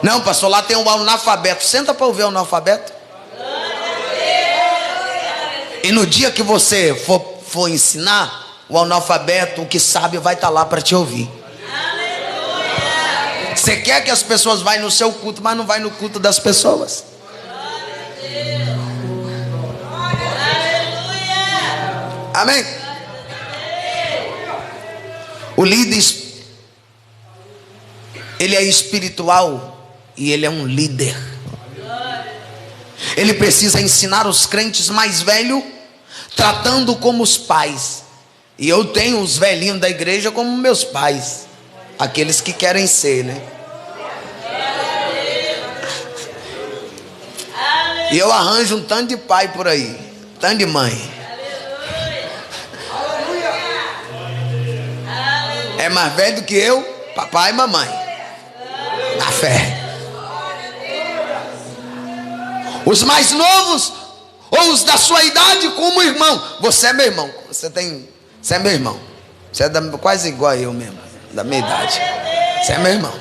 Não, pastor, lá tem um analfabeto. Senta para ouvir o analfabeto. E no dia que você for ensinar, o analfabeto, o que sabe, vai estar lá para te ouvir. Você quer que as pessoas vão no seu culto, mas não vai no culto das pessoas. Amém? ele é espiritual e ele é um líder. Ele precisa ensinar os crentes mais velhos, tratando como os pais. E eu tenho os velhinhos da igreja como meus pais, aqueles que querem ser, né? E eu arranjo um tanto de pai por aí, tanto de mãe. É mais velho do que eu, papai e mamãe. Na fé. Os mais novos, ou os da sua idade, como irmão. Você é meu irmão. Você é meu irmão. Você é quase igual a eu mesmo, da minha idade. Você é meu irmão.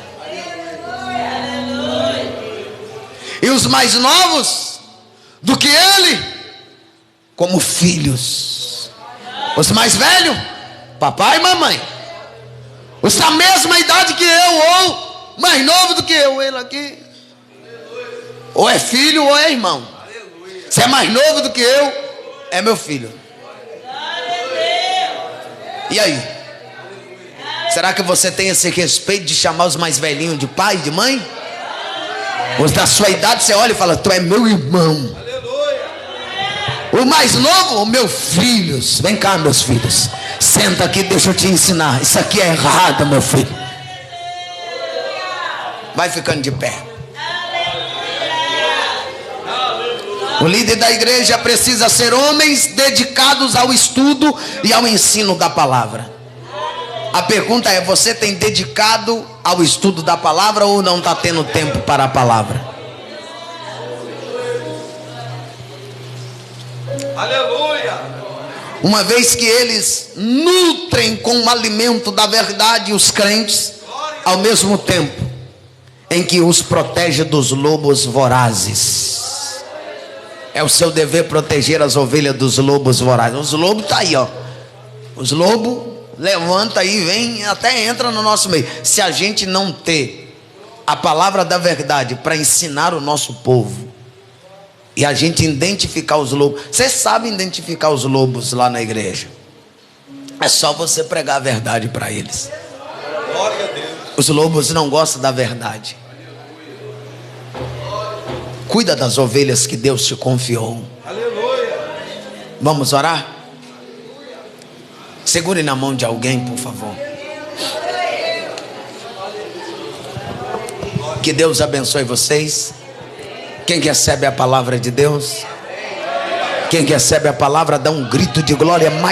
E os mais novos do que ele, como filhos. Os mais velhos, papai e mamãe. Os da mesma idade que eu, ou mais novo do que eu, ele aqui. Ou é filho ou é irmão. Se é mais novo do que eu, é meu filho. E aí? Será que você tem esse respeito de chamar os mais velhinhos de pai, de mãe? Os da sua idade você olha e fala: tu é meu irmão. O mais novo, meus filhos. Vem cá, meus filhos. Senta aqui, deixa eu te ensinar. Isso aqui é errado, meu filho. Vai ficando de pé. O líder da igreja precisa ser homens dedicados ao estudo e ao ensino da palavra. A pergunta é: você tem dedicado ao estudo da palavra ou não está tendo tempo para a palavra? Aleluia! Uma vez que eles nutrem com o alimento da verdade os crentes, ao mesmo tempo em que os protege dos lobos vorazes. É o seu dever proteger as ovelhas dos lobos vorazes. Os lobos estão aí, ó. Os lobos levanta aí, vem, até entra no nosso meio. Se a gente não ter a palavra da verdade para ensinar o nosso povo, e a gente identificar os lobos. Você sabe identificar os lobos lá na igreja. É só você pregar a verdade para eles. Glória a Deus. Os lobos não gostam da verdade. Cuida das ovelhas que Deus te confiou. Aleluia. Vamos orar? Segure na mão de alguém, por favor. Que Deus abençoe vocês. Quem recebe a palavra de Deus? Quem recebe a palavra dá um grito de glória mais